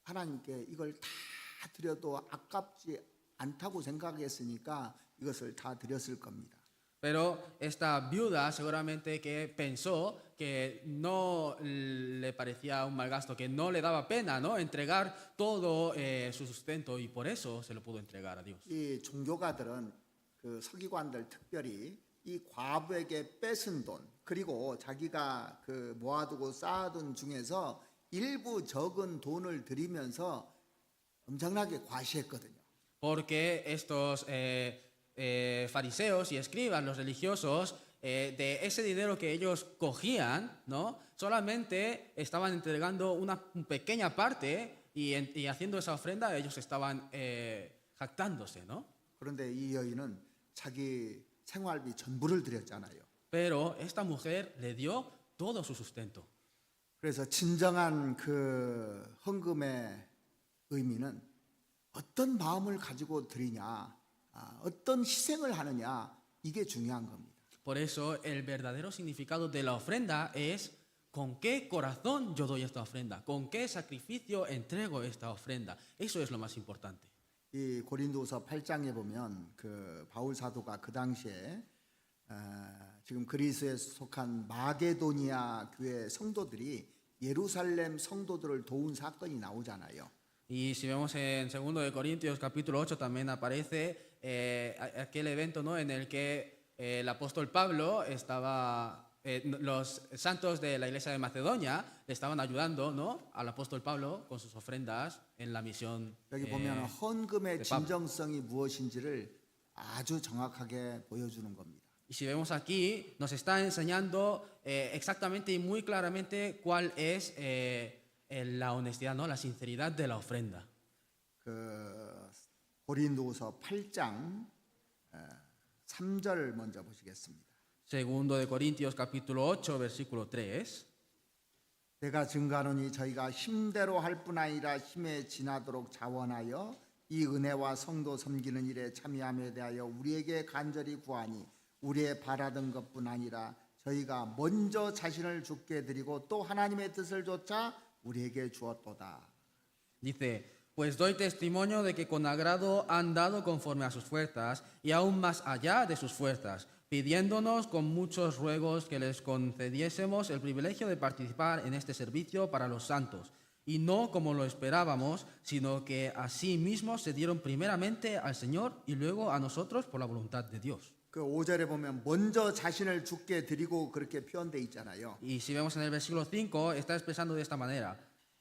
Speaker 1: 하나님께 이걸 다 드려도 아깝지 않다고 생각했으니까 이것을 다 드렸을 겁니다.
Speaker 2: Pero esta viuda seguramente que pensó que no le parecía un mal gasto, que no le daba pena, ¿no? Entregar todo su sustento y por eso se lo pudo entregar a Dios.
Speaker 1: 이 종교가들은 그 서기관들 특별히 이 과부에게 뺏은 돈 그리고 자기가 그 모아두고 쌓아둔 중에서 일부 적은 돈을 드리면서 엄청나게 과시했거든요.
Speaker 2: Porque estos fariseos y escribas, los religiosos, de ese dinero que ellos cogían, ¿no? Solamente estaban entregando una pequeña parte y haciendo esa ofrenda ellos estaban jactándose, ¿no?
Speaker 1: 그런데 이 여인은 자기 생활비 전부를 드렸잖아요.
Speaker 2: Pero esta mujer le dio todo su sustento.
Speaker 1: 그래서 진정한 그 헌금의 의미는 어떤 마음을 가지고 드리냐, 어떤 희생을 하느냐, 이게 중요한 겁니다.
Speaker 2: Por eso el verdadero significado de la ofrenda es con qué corazón yo doy esta ofrenda, con qué sacrificio entrego esta ofrenda. Eso es lo más importante.
Speaker 1: 이 고린도서 8장에 보면 그 바울 사도가 그 당시에 지금 그리스에 속한 마게도니아 교회 성도들이 예루살렘 성도들을 도운 사건이 나오잖아요.
Speaker 2: Y si vemos en 2 de Corintios capítulo 8 también aparece aquel evento, ¿no? En el que el apóstol Pablo estaba, los santos de la iglesia de Macedonia le estaban ayudando, ¿no? Al apóstol Pablo con sus ofrendas en la misión.
Speaker 1: 여기 보면 헌금의
Speaker 2: 네, 밥.
Speaker 1: 진정성이 무엇인지를 아주 정확하게 보여주는 겁니다.
Speaker 2: Y si vemos aquí, nos está enseñando exactamente y muy claramente cuál es la honestidad, ¿no? La sinceridad de la ofrenda.
Speaker 1: 그 고린도서 8장 3절 먼저 보시겠습니다.
Speaker 2: 2 de Corintios capítulo 8, versículo 3.
Speaker 1: 내가 증거하노니 저희가 힘대로 할 뿐 아니라 힘에 지나도록 자원하여 이 은혜와 성도 섬기는 일에 참여함에 대하여 우리에게 간절히 구하니 우리의 바라던 것뿐 아니라 저희가 먼저 자신을 주께 드리고 또 하나님의 뜻을 좇아 우리에게 주었도다.
Speaker 2: Dice, pues doy testimonio de que con agrado han dado conforme a sus fuerzas y aún más allá de sus fuerzas, pidiéndonos con muchos ruegos que les concediésemos el privilegio de participar en este servicio para los santos, y no como lo esperábamos, sino que a sí mismos se dieron primeramente al Señor y luego a nosotros por la voluntad de Dios.
Speaker 1: 그 5절에 보면 먼저 자신을 주께 드리고 그렇게 표현돼 있잖아요.
Speaker 2: Y si vemos en el versículo 5, está expresando de esta manera,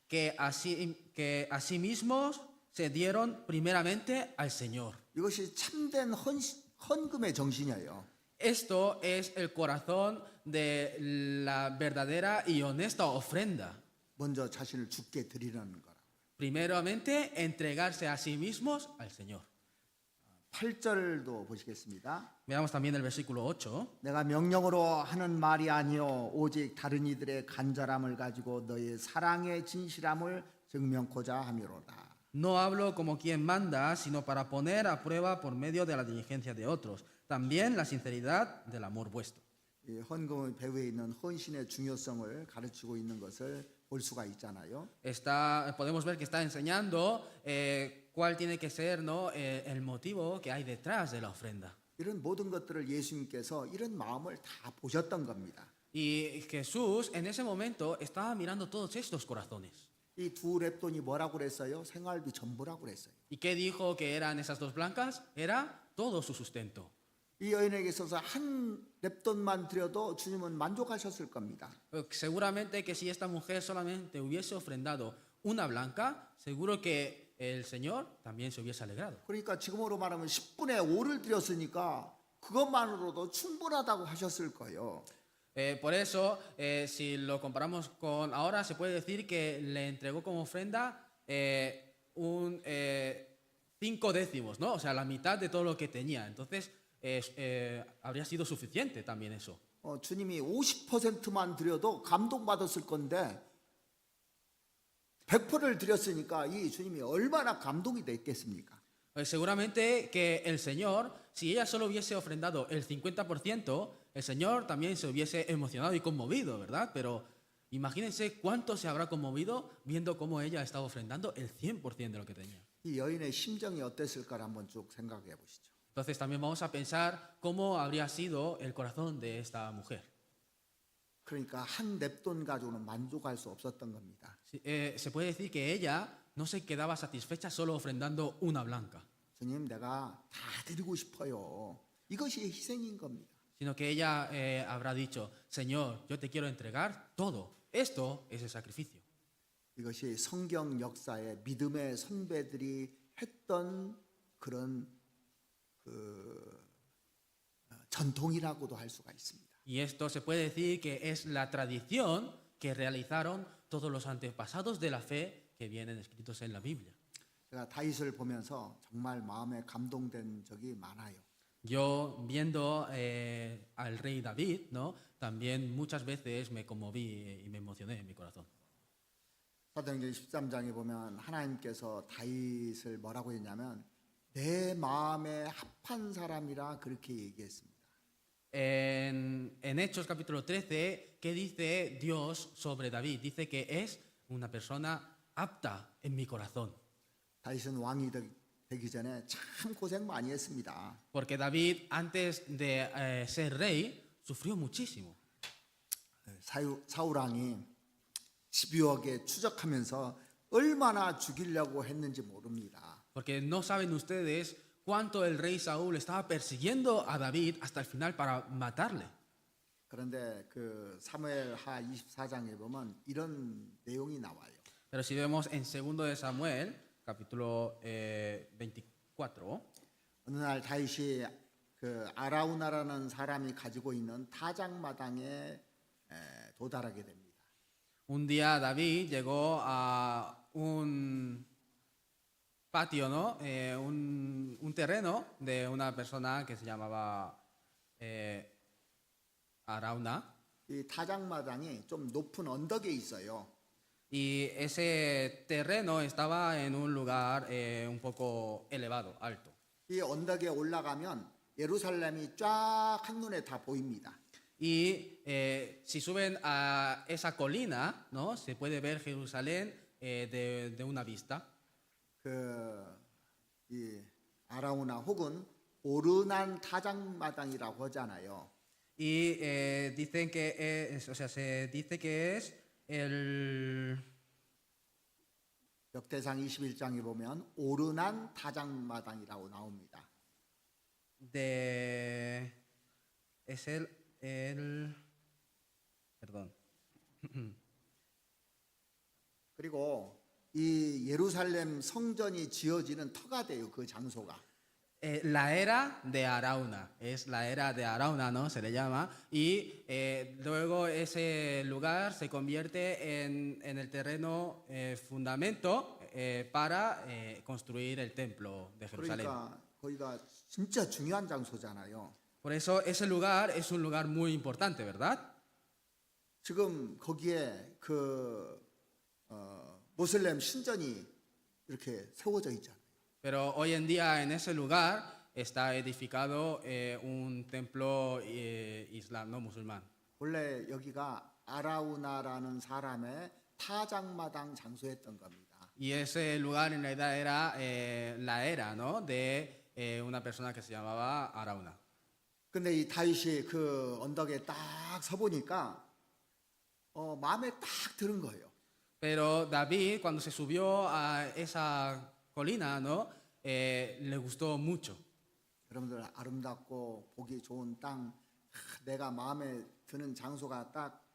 Speaker 2: que así mismos se dieron primeramente al Señor.
Speaker 1: 이것이 참된 헌금의 정신이에요.
Speaker 2: Esto es el corazón de la verdadera y honesta ofrenda.
Speaker 1: 먼저 자신을 주께 드리라는 거라.
Speaker 2: Primeramente, entregarse a sí mismos al Señor.
Speaker 1: 8절도 보시겠습니다.
Speaker 2: Veamos también el versículo 8.
Speaker 1: 내가 명령으로 하는 말이 아니요 오직 다른 이들의 간절함을 가지고 너의 사랑의 진실함을 증명코자 함이로다.
Speaker 2: No hablo como quien manda, sino para poner a prueba por medio de la diligencia de otros, también la sinceridad del amor vuestro.
Speaker 1: 이 헌금의 배후에 있는 헌신의 중요성을 가르치고 있는 것을 볼 수가 있잖아요.
Speaker 2: Podemos ver que está enseñando cuál tiene que ser, ¿no? El motivo que hay detrás de la ofrenda.
Speaker 1: 이런 모든 것들을 예수님께서 이런 마음을 다 보셨던 겁니다.
Speaker 2: Y Jesús en ese momento estaba mirando todos estos corazones.
Speaker 1: 이 두 랩돈이 뭐라고 그랬어요? 생활비 전부라고 그랬어요.
Speaker 2: ¿Y qué dijo que eran esas dos blancas? Era todo su sustento.
Speaker 1: 이 여인에게 있어서 한 랩돈만 드려도 주님은 만족하셨을 겁니다.
Speaker 2: Seguramente que si esta mujer solamente hubiese ofrendado una blanca, seguro que el Señor también se hubiese alegrado.
Speaker 1: 그러니까 지금으로 말하면 10분의 5를 드렸으니까 그것만으로도 충분하다고 하셨을 거예요.
Speaker 2: Por eso, si lo comparamos con ahora, se puede decir que le entregó como ofrenda cinco décimos, ¿no? O sea, la mitad de todo lo que tenía. Entonces, habría sido suficiente también eso.
Speaker 1: 주님이 50%만 드려도 감동받았을 건데 100%를 드렸으니까 이 주님이 얼마나 감동이 됐겠습니까?
Speaker 2: Seguramente que el Señor, si ella solo hubiese ofrendado el 50%, el Señor también se hubiese emocionado y conmovido, ¿verdad? Pero imagínense cuánto se habrá conmovido viendo cómo ella estaba ofrendando el 100% de lo que tenía.
Speaker 1: 이 여인의 심정이 어땠을까를 한번 쭉 생각해 보시죠.
Speaker 2: Entonces también vamos a pensar cómo habría sido el corazón de esta mujer.
Speaker 1: 그러니까 한 냅돈 가지고는 만족할 수 없었던 겁니다.
Speaker 2: Se puede decir que ella no se quedaba satisfecha solo ofrendando una blanca,
Speaker 1: 주님 내가 다 드리고 싶어요. 이것이 희생인 겁니다.
Speaker 2: sino que ella habrá dicho, Señor, yo te quiero entregar todo. Esto es el sacrificio.
Speaker 1: 이것이 성경 역사에 믿음의 선배들이 했던 그런 전통이라고도 할 수가 있습니다.
Speaker 2: Y esto se puede decir que es la tradición que realizaron todos los antepasados de la fe que vienen escritos en la Biblia.
Speaker 1: 제가 다윗을 보면서 정말 마음에 감동된 적이 많아요.
Speaker 2: Yo viendo al rey David, ¿no? También muchas veces me conmoví y me emocioné en mi corazón.
Speaker 1: 사도행전 13장에 보면 하나님께서 다윗을 뭐라고 했냐면 내 마음에 합한 사람이라 그렇게 얘기했습니다.
Speaker 2: En Hechos capítulo 13, ¿qué dice Dios sobre David? Dice que es una persona apta en mi corazón.
Speaker 1: 다윗은 왕이 되기 전에 참 고생 많이 했습니다.
Speaker 2: Porque David, antes de ser rey, sufrió muchísimo.
Speaker 1: 사울 왕이 12억에 추적하면서 얼마나 죽이려고 했는지 모릅니다.
Speaker 2: Porque no saben ustedes cuánto el rey Saúl estaba persiguiendo a David hasta el final para matarle.
Speaker 1: 그런데 그 사무엘하 24장에 보면 이런 내용이 나와요.
Speaker 2: Pero si vemos en 2 de Samuel, capítulo 24,
Speaker 1: 어느 날 다윗이 그 아라우나라는 사람이 가지고 있는 타작마당에 도달하게 됩니다.
Speaker 2: un día David llegó a un patio, ¿no? Un terreno de una persona que se llamaba Arauna.
Speaker 1: 이 타작마당이 좀 높은 언덕에 있어요.
Speaker 2: Y ese terreno estaba en un lugar un poco elevado, alto.
Speaker 1: 이 언덕에 올라가면 예루살렘이 쫙 한눈에 다 보입니다.
Speaker 2: Y si suben a esa colina, ¿no? Se puede ver Jerusalén de una vista.
Speaker 1: 이 아라우나 혹은 오르난 타작마당이라고 하잖아요.
Speaker 2: Y dicen que es, o sea, se dice que es el
Speaker 1: 역대상 21장에 보면 오르난 타작마당이라고 나옵니다.
Speaker 2: es perdón.
Speaker 1: 그리고 이 예루살렘 성전이 지어지는 터가 돼요. 그 장소가.
Speaker 2: La era de Arauna, es la era de Arauna, ¿no? Se le llama. Y luego ese lugar se convierte en el terreno fundamento para construir el templo de Jerusalén.
Speaker 1: 그러니까 거기가 진짜 중요한 장소잖아요.
Speaker 2: Por eso ese lugar es un lugar muy importante, ¿verdad?
Speaker 1: 지금 거기에 그 모슬렘 신전이 이렇게 세워져 있잖아요.
Speaker 2: Pero hoy en día en ese lugar está edificado un templo islam, no musulmán.
Speaker 1: 원래 여기가 아라우나라는 사람의 타작마당 장소였던 겁니다.
Speaker 2: Y ese lugar en realidad era la era, ¿no? De una persona que se llamaba Arauna.
Speaker 1: 근데 이 다윗이 그 언덕에 딱 서보니까 마음에 딱 드는 거예요.
Speaker 2: Pero David, cuando se subió a esa colina, ¿no? Le gustó mucho.
Speaker 1: 여러분들 아름답고 보기 좋은 땅, 내가 마음에 드는 장소가 딱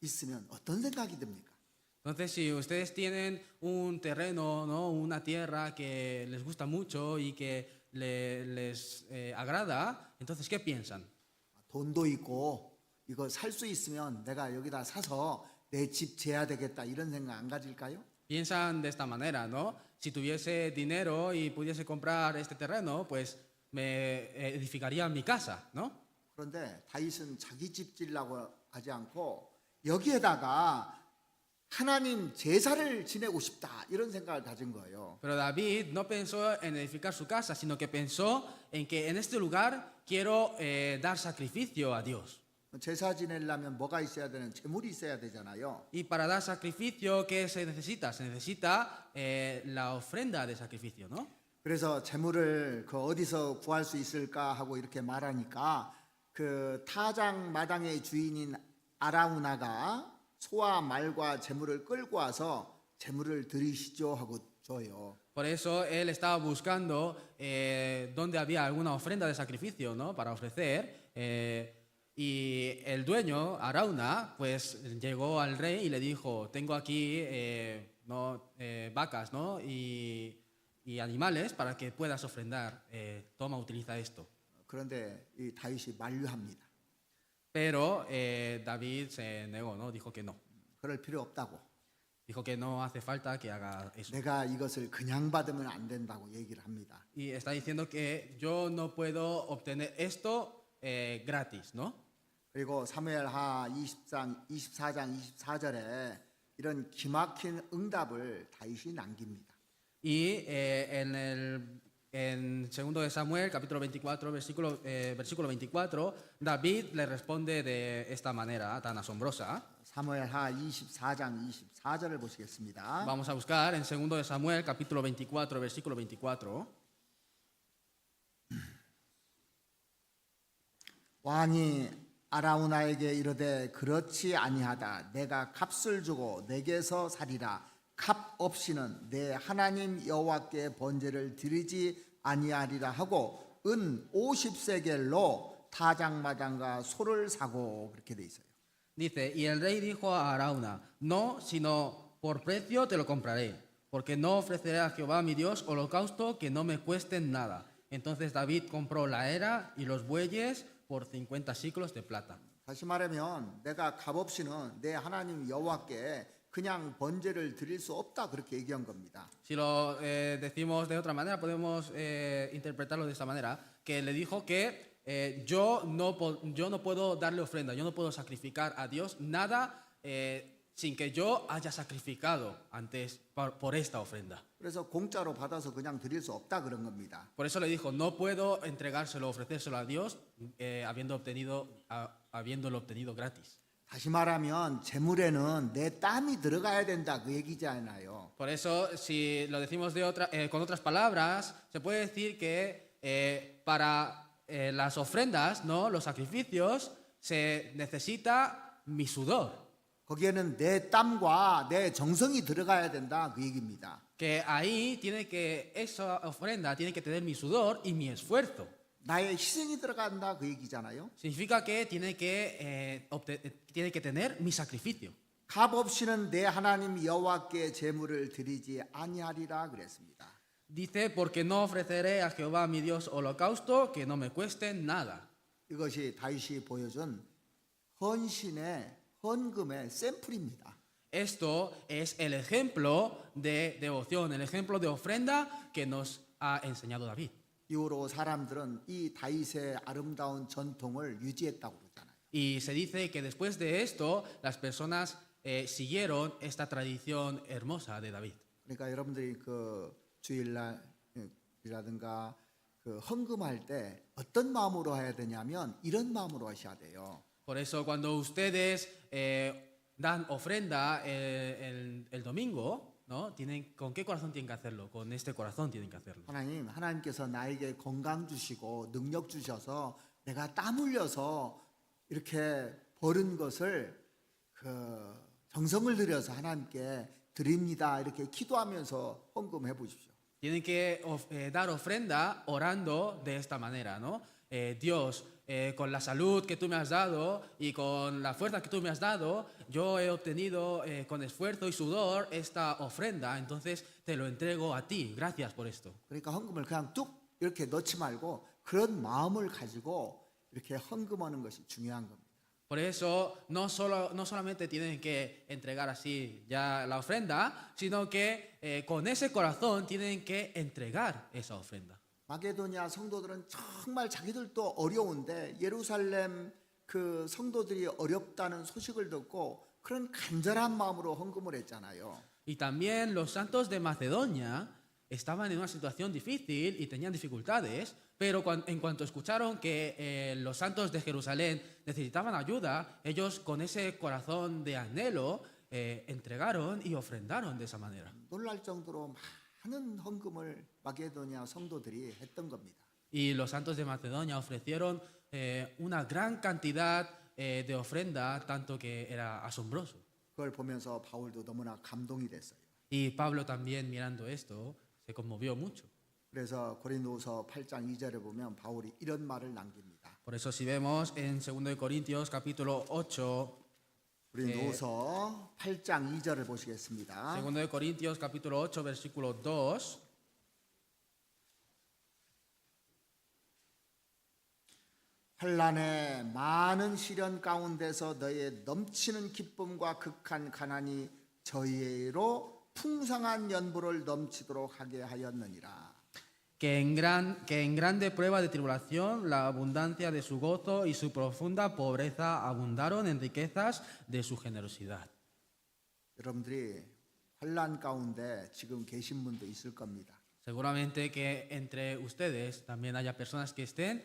Speaker 1: 있으면 어떤 생각이 듭니까?
Speaker 2: Entonces, si ustedes tienen un terreno, ¿no? Una tierra que les gusta mucho y que les agrada, entonces, ¿qué piensan?
Speaker 1: 돈도 있고 이거 살 수 있으면 내가 여기다 사서 내 집 재야 되겠다 이런 생각 안 가질까요?
Speaker 2: piensan de esta manera, ¿no? Si tuviese dinero y pudiese comprar este terreno, pues me edificaría mi casa, ¿no?
Speaker 1: 그런데 다윗은 자기 집 지으려고 하지 않고 여기에다가 하나님 제사를 지내고 싶다 이런 생각을 가진 거예요.
Speaker 2: Pero David no pensó en edificar su casa, sino que pensó en que en este lugar quiero dar sacrificio a Dios.
Speaker 1: 제사 지내려면 뭐가 있어야 되는? 제물이 있어야 되잖아요.
Speaker 2: Y para dar sacrificio, ¿qué se necesita? Se necesita la ofrenda de sacrificio, ¿no?
Speaker 1: 그래서 제물을 그 어디서 구할 수 있을까 하고 이렇게 말하니까 그 타작 마당의 주인인 아라우나가 소와 말과 제물을 끌고 와서 제물을 드리시죠 하고 줘요.
Speaker 2: Por eso él estaba buscando dónde había alguna ofrenda de sacrificio, ¿no? Para ofrecer. Y el dueño, Arauna, pues llegó al rey y le dijo, tengo aquí vacas, ¿no? Y animales para que puedas ofrendar. Toma, utiliza esto.
Speaker 1: 그런데 이 다윗이 만류합니다.
Speaker 2: Pero David se negó, ¿no? Dijo que no.
Speaker 1: 그럴 필요 없다고.
Speaker 2: Dijo que no hace falta que haga eso.
Speaker 1: 내가 이것을 그냥 받으면 안 된다고 얘기를 합니다.
Speaker 2: Y está diciendo que yo no puedo obtener esto gratis, ¿no?
Speaker 1: 그리고 사무엘하 24장 24절에 이런 기막힌 응답을 다윗이 남깁니다.
Speaker 2: Y en segundo de Samuel, capítulo 24, versículo 24, David le responde de esta manera tan asombrosa.
Speaker 1: 사무엘하 24장 24절을 보시겠습니다.
Speaker 2: Vamos a buscar en segundo de Samuel, capítulo 24, versículo 24.
Speaker 1: 왕이 아라우나에게 이르되 그렇지 아니하다. 내가 값을 주고 내게서 살이라. 값 없이는 내 하나님 여호와께 번제를 드리지 아니하리라 하고 은 50세겔로 타작마당과 소를 사고 그렇게 돼 있어요.
Speaker 2: Dice, y el rey dijo a Arauna, no, sino por precio te lo compraré, porque no ofreceré a Jehová mi Dios holocausto que no me cuesten nada. Entonces David compró la era y los bueyes por 50 siclos de plata.
Speaker 1: 다시 말하면 내가 값 없이는 내 하나님 여호와께 그냥 번제를 드릴 수 없다 그렇게 얘기한 겁니다.
Speaker 2: Si lo decimos de otra manera, podemos interpretarlo de esta manera, que le dijo que yo no puedo darle ofrenda, yo no puedo sacrificar a Dios nada sin que yo haya sacrificado antes por esta ofrenda.
Speaker 1: 그래서 공짜로 받아서 그냥 드릴 수 없다 그런 겁니다.
Speaker 2: Por eso le dijo, no puedo entregárselo, ofrecérselo a Dios habiéndolo obtenido gratis.
Speaker 1: 다시 말하면 제물에는 내 땀이 들어가야 된다 그 얘기잖아요.
Speaker 2: Por eso, si lo decimos con otras palabras, se puede decir que para las ofrendas, ¿no? Los sacrificios, se necesita mi sudor.
Speaker 1: 거기에는 내 땀과 내 정성이 들어가야 된다 그 얘기입니다.
Speaker 2: Que ahí esa ofrenda tiene que tener mi sudor y mi esfuerzo.
Speaker 1: 나의 희생이 들어간다 그 얘기잖아요.
Speaker 2: Significa que tiene que tener mi sacrificio.
Speaker 1: 값 없이는 내 하나님 여호와께 제물을 드리지 아니하리라 그랬습니다.
Speaker 2: Dice, porque no ofreceré a Jehová mi Dios holocausto que no me cueste nada.
Speaker 1: 이것이 다윗이 보여준 헌신의 헌금의 샘플입니다.
Speaker 2: Esto es el ejemplo de devoción, el ejemplo de ofrenda que nos ha enseñado David.
Speaker 1: 이후로 사람들은 이 다윗의 아름다운 전통을 유지했다고 그러잖아요.
Speaker 2: Y se dice que después de esto, las personas siguieron esta tradición hermosa de David.
Speaker 1: 그러니까 여러분들이 그 주일날이라든가 그 헌금할 때 어떤 마음으로 해야 되냐면 이런 마음으로 하셔야 돼요.
Speaker 2: Por eso cuando ustedes dan ofrenda el domingo, ¿no? ¿Con qué corazón tienen que hacerlo? Con este corazón tienen que hacerlo.
Speaker 1: 하나님께서 나에게 건강 주시고 능력 주셔서 내가 땀 흘려서 이렇게 버는 것을 그 정성을 들여서 하나님께 드립니다. 이렇게 기도하면서 헌금해 보십시오.
Speaker 2: Tienen que dar ofrenda orando de esta manera, ¿no? Dios, con la salud que tú me has dado y con la fuerza que tú me has dado, yo he obtenido con esfuerzo y sudor esta ofrenda, entonces te lo entrego a ti. Gracias por esto.
Speaker 1: 그러니까 헌금을 그냥 뚝 이렇게 넣지 말고 그런 마음을 가지고 이렇게 헌금하는 것이 중요한 겁니다.
Speaker 2: Por eso no solamente tienen que entregar así ya la ofrenda, sino que con ese corazón tienen que entregar esa ofrenda.
Speaker 1: 마게도냐 성도들은 정말 자기들도 어려운데 예루살렘 그 성도들이 어렵다는 소식을 듣고 그런 간절한 마음으로 헌금을 했잖아요.
Speaker 2: Y también los santos de Macedonia estaban en una situación difícil y tenían dificultades, pero en cuanto escucharon que los santos de Jerusalén necesitaban ayuda, ellos con ese corazón de anhelo entregaron y ofrendaron de esa manera.
Speaker 1: 놀랄 정도로 많은 헌금을 마게도냐 성도들이 했던 겁니다.
Speaker 2: Y los santos de Macedonia ofrecieron una gran cantidad de ofrenda, tanto que era asombroso.
Speaker 1: 그걸 보면서 바울도 너무나 감동이 됐어요.
Speaker 2: Y Pablo también mirando esto se conmovió mucho.
Speaker 1: 그래서 고린도서 8장 2절에 보면 바울이 이런 말을 남깁니다.
Speaker 2: Por eso si vemos en 2 Corintios capítulo 8,
Speaker 1: 고린도서 8장 2절을 보시겠습니다.
Speaker 2: 2 Corintios capítulo 8 versículo 2,
Speaker 1: 환난의 많은 시련 가운데서 너의 넘치는 기쁨과 극한 가난이 저희로 풍성한 연보를 넘치도록 하게 하였느니라.
Speaker 2: que en grande prueba de tribulación la abundancia de su gozo y su profunda pobreza abundaron en riquezas de su generosidad.
Speaker 1: 여러분들이 환난 가운데 지금 계신 분도 있을 겁니다.
Speaker 2: Seguramente que entre ustedes también haya personas que estén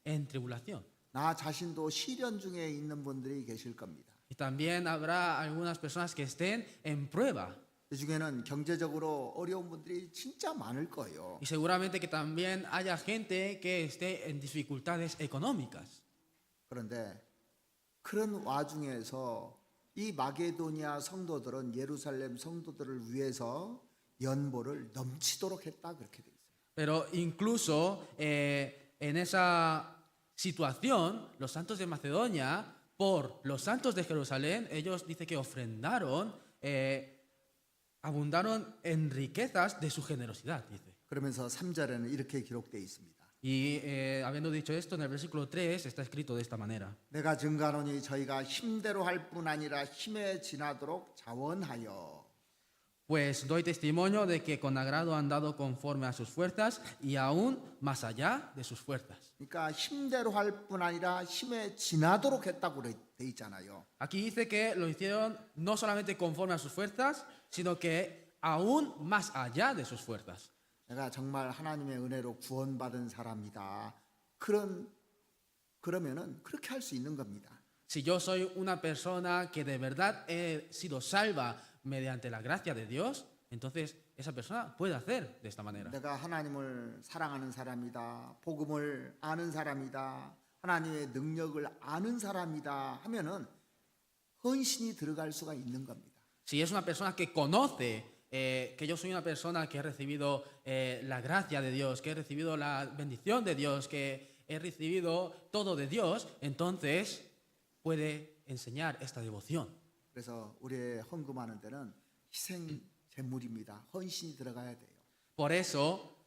Speaker 2: en tribulación.
Speaker 1: 나 자신도 시련 중에 있는 분들이 계실 겁니다.
Speaker 2: Y también habrá algunas personas que estén en prueba.
Speaker 1: 이 중에는 경제적으로 어려운 분들이 진짜 많을 거예요.
Speaker 2: Y seguramente que también haya gente que esté en dificultades económicas.
Speaker 1: 그런데 그런 와중에서 이 마게도냐 성도들은 예루살렘 성도들을 위해서 연보를 넘치도록 했다 그렇게 돼 있어요.
Speaker 2: Pero incluso en esa situación, los santos de Macedonia, por los santos de Jerusalén, ellos dicen que ofrendaron, abundaron en riquezas de su generosidad, dice.
Speaker 1: 그러면서 3절에는 이렇게 기록되어 있습니다.
Speaker 2: Y habiendo dicho esto, en el versículo 3 está escrito de esta manera.
Speaker 1: 내가 증가하노니 저희가 힘대로 할 뿐 아니라 힘에 지나도록 자원하여.
Speaker 2: Pues doy testimonio de que con agrado han dado conforme a sus fuerzas y aún más allá de sus fuerzas.
Speaker 1: 그러니까 힘대로 할 뿐 아니라 힘에 지나도록 했다고 돼 있잖아요.
Speaker 2: Aquí dice que lo hicieron no solamente conforme a sus fuerzas, sino que aún más allá de sus fuerzas.
Speaker 1: 내가 정말 하나님의 은혜로 구원받은 사람이다. 그러면은 그렇게 할 수 있는 겁니다.
Speaker 2: Si yo soy una persona que de verdad he sido salva mediante la gracia de Dios, entonces esa persona puede hacer de esta manera.
Speaker 1: 내가 하나님을 사랑하는 사람이다. 복음을 아는 사람이다. 하나님의 능력을 아는 사람이다 하면은 헌신이 들어갈 수가 있는 겁니다.
Speaker 2: Si es una persona que conoce que yo soy una persona que he recibido la gracia de Dios, que he recibido la bendición de Dios, que he recibido todo de Dios, entonces puede enseñar esta devoción.
Speaker 1: 그래서 우리의 헌금하는 데는 희생 제물입니다. 헌신이 들어가야 돼요.
Speaker 2: Por eso,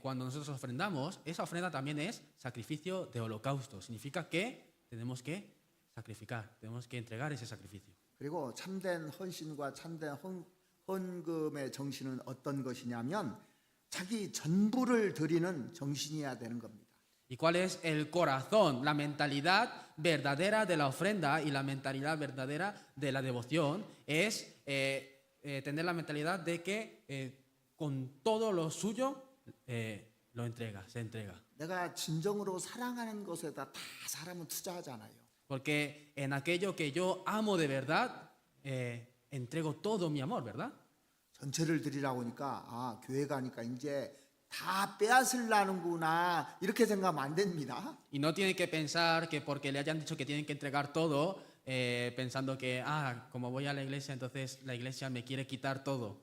Speaker 2: cuando nosotros ofrendamos, esa ofrenda también es sacrificio de holocausto. Significa que tenemos que sacrificar, tenemos que entregar ese sacrificio.
Speaker 1: 그리고 참된 헌신과 참된 헌금의 정신은 어떤 것이냐면 자기 전부를 드리는 정신이어야 되는 겁니다.
Speaker 2: ¿Y cuál es el corazón, la mentalidad verdadera de la ofrenda y la mentalidad verdadera de la devoción? Es tener la mentalidad de que con todo lo suyo lo entrega, se entrega.
Speaker 1: 내가 진정으로 사랑하는 것에다 다 사람은 투자하잖아요.
Speaker 2: Porque en aquello que yo amo de verdad, entrego todo mi amor, ¿verdad?
Speaker 1: 전체를 드리라고 하니까 아 교회 가니까 이제 다 빼앗으려는구나 이렇게 생각하면 안 됩니다.
Speaker 2: Y no tiene que pensar que porque le hayan dicho que tienen que entregar todo, pensando que, como voy a la iglesia, entonces la iglesia me quiere quitar todo.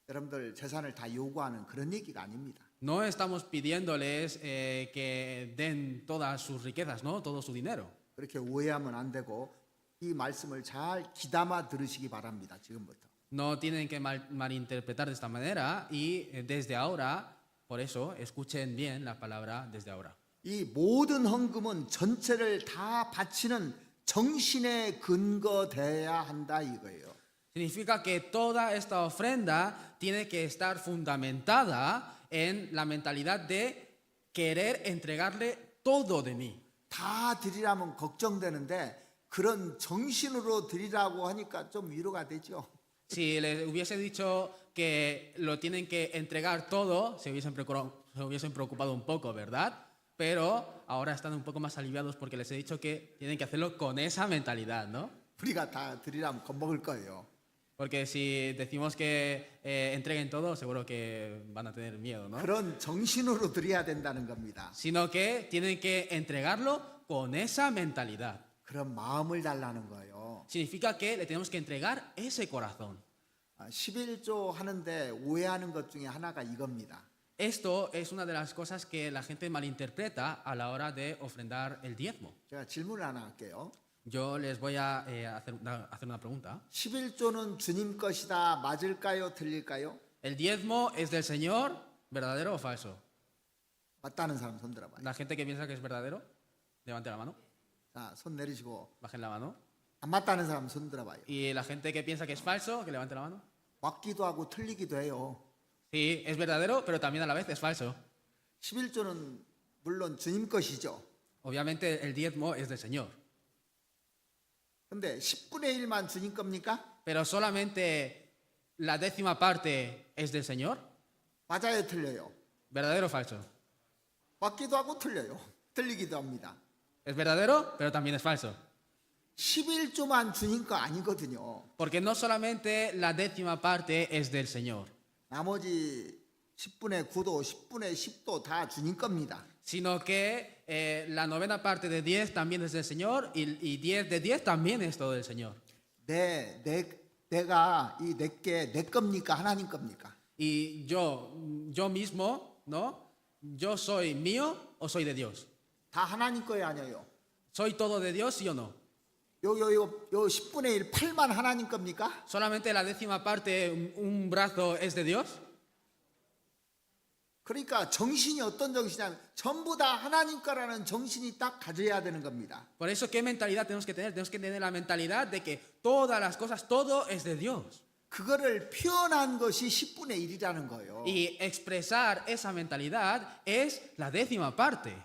Speaker 1: 여러분들 재산을 다 요구하는 그런 얘기가 아닙니다.
Speaker 2: No estamos pidiéndoles que den todas sus riquezas, ¿no? Todo su dinero.
Speaker 1: 그렇게 오해하면 안 되고 이 말씀을 잘 귀담아 들으시기 바랍니다. 지금부터.
Speaker 2: No tienen que malinterpretar de esta manera y desde ahora, por eso, escuchen bien la palabra desde ahora.
Speaker 1: 이 모든 헌금은 전체를 다 바치는 정신에 근거돼야 한다 이거예요.
Speaker 2: Significa que toda esta ofrenda tiene que estar fundamentada en la mentalidad de querer entregarle todo de mí.
Speaker 1: 다 드리라면 걱정되는데 그런 정신으로 드리라고 하니까 좀 위로가 되죠.
Speaker 2: Si les hubiese dicho que lo tienen que entregar todo, se hubiesen preocupado un poco, ¿verdad? Pero ahora están un poco más aliviados porque les he dicho que tienen que hacerlo con esa mentalidad, ¿no?
Speaker 1: 우리가 다 드리라면 겁먹을 거예요.
Speaker 2: Porque si decimos que entreguen todo, seguro que van a tener miedo, ¿no?
Speaker 1: 그런 정신으로 드려야 된다는 겁니다.
Speaker 2: Sino que tienen que entregarlo con esa mentalidad.
Speaker 1: 그런 마음을 달라는 거예요.
Speaker 2: Significa que le tenemos que entregar ese corazón.
Speaker 1: 11조 하는데 오해하는 것 중에 하나가 이겁니다.
Speaker 2: Esto es una de las cosas que la gente malinterpreta a la hora de ofrendar el diezmo.
Speaker 1: 제가 질문을 하나 할게요.
Speaker 2: Yo les voy a hacer una pregunta.
Speaker 1: 11조는 주님 것이다. 맞을까요? 틀릴까요?
Speaker 2: ¿El diezmo es del Señor, verdadero o falso?
Speaker 1: 맞다는 사람 손 들어봐요.
Speaker 2: La gente que piensa que es verdadero, levante la mano,
Speaker 1: 자, 손 내리시고
Speaker 2: bajen la mano.
Speaker 1: 안 맞다는 사람 손 들어봐요.
Speaker 2: Y la gente que piensa que es falso, que levante la mano.
Speaker 1: 맞기도 하고 틀리기도 해요.
Speaker 2: Sí, es verdadero, pero también a la vez es falso.
Speaker 1: 11조는 물론 주님 것이죠.
Speaker 2: Obviamente el diezmo es del Señor.
Speaker 1: 근데 10분의 1만 주님 겁니까?
Speaker 2: Pero solamente la décima parte es del Señor.
Speaker 1: 맞아요, 틀려요.
Speaker 2: ¿Verdadero o falso?
Speaker 1: 맞기도 하고 틀려요. 틀리기도 합니다.
Speaker 2: Es verdadero, pero también es falso.
Speaker 1: 11조만 주님 거 아니거든요.
Speaker 2: Porque no solamente la décima parte es del Señor,
Speaker 1: 나머지 10분의 9도, 10분의 10도 다 주님 겁니다.
Speaker 2: sino que la novena parte de 10 también es del Señor y 10 de 10 también es todo del Señor.
Speaker 1: 내가 이 내게 내 겁니까? 하나님 겁니까?
Speaker 2: Y yo mismo, ¿no? ¿Yo soy mío o soy de Dios?
Speaker 1: 다 하나님 거예요, 아니에요?
Speaker 2: ¿Soy todo de Dios, sí o no?
Speaker 1: 요 10분의 1, 8만 하나님 겁니까?
Speaker 2: ¿Solamente la décima parte, un brazo, es de Dios?
Speaker 1: 그러니까 정신이 어떤 정신이냐면 전부 다 하나님 거라는 정신이 딱 가져야 되는 겁니다.
Speaker 2: Por eso, ¿qué mentalidad tenemos que tener? Tenemos que tener la mentalidad de que todas las cosas, todo es de Dios.
Speaker 1: 그거를 표현한 것이 10분의 1이라는 거예요.
Speaker 2: Y expresar esa mentalidad es la décima parte.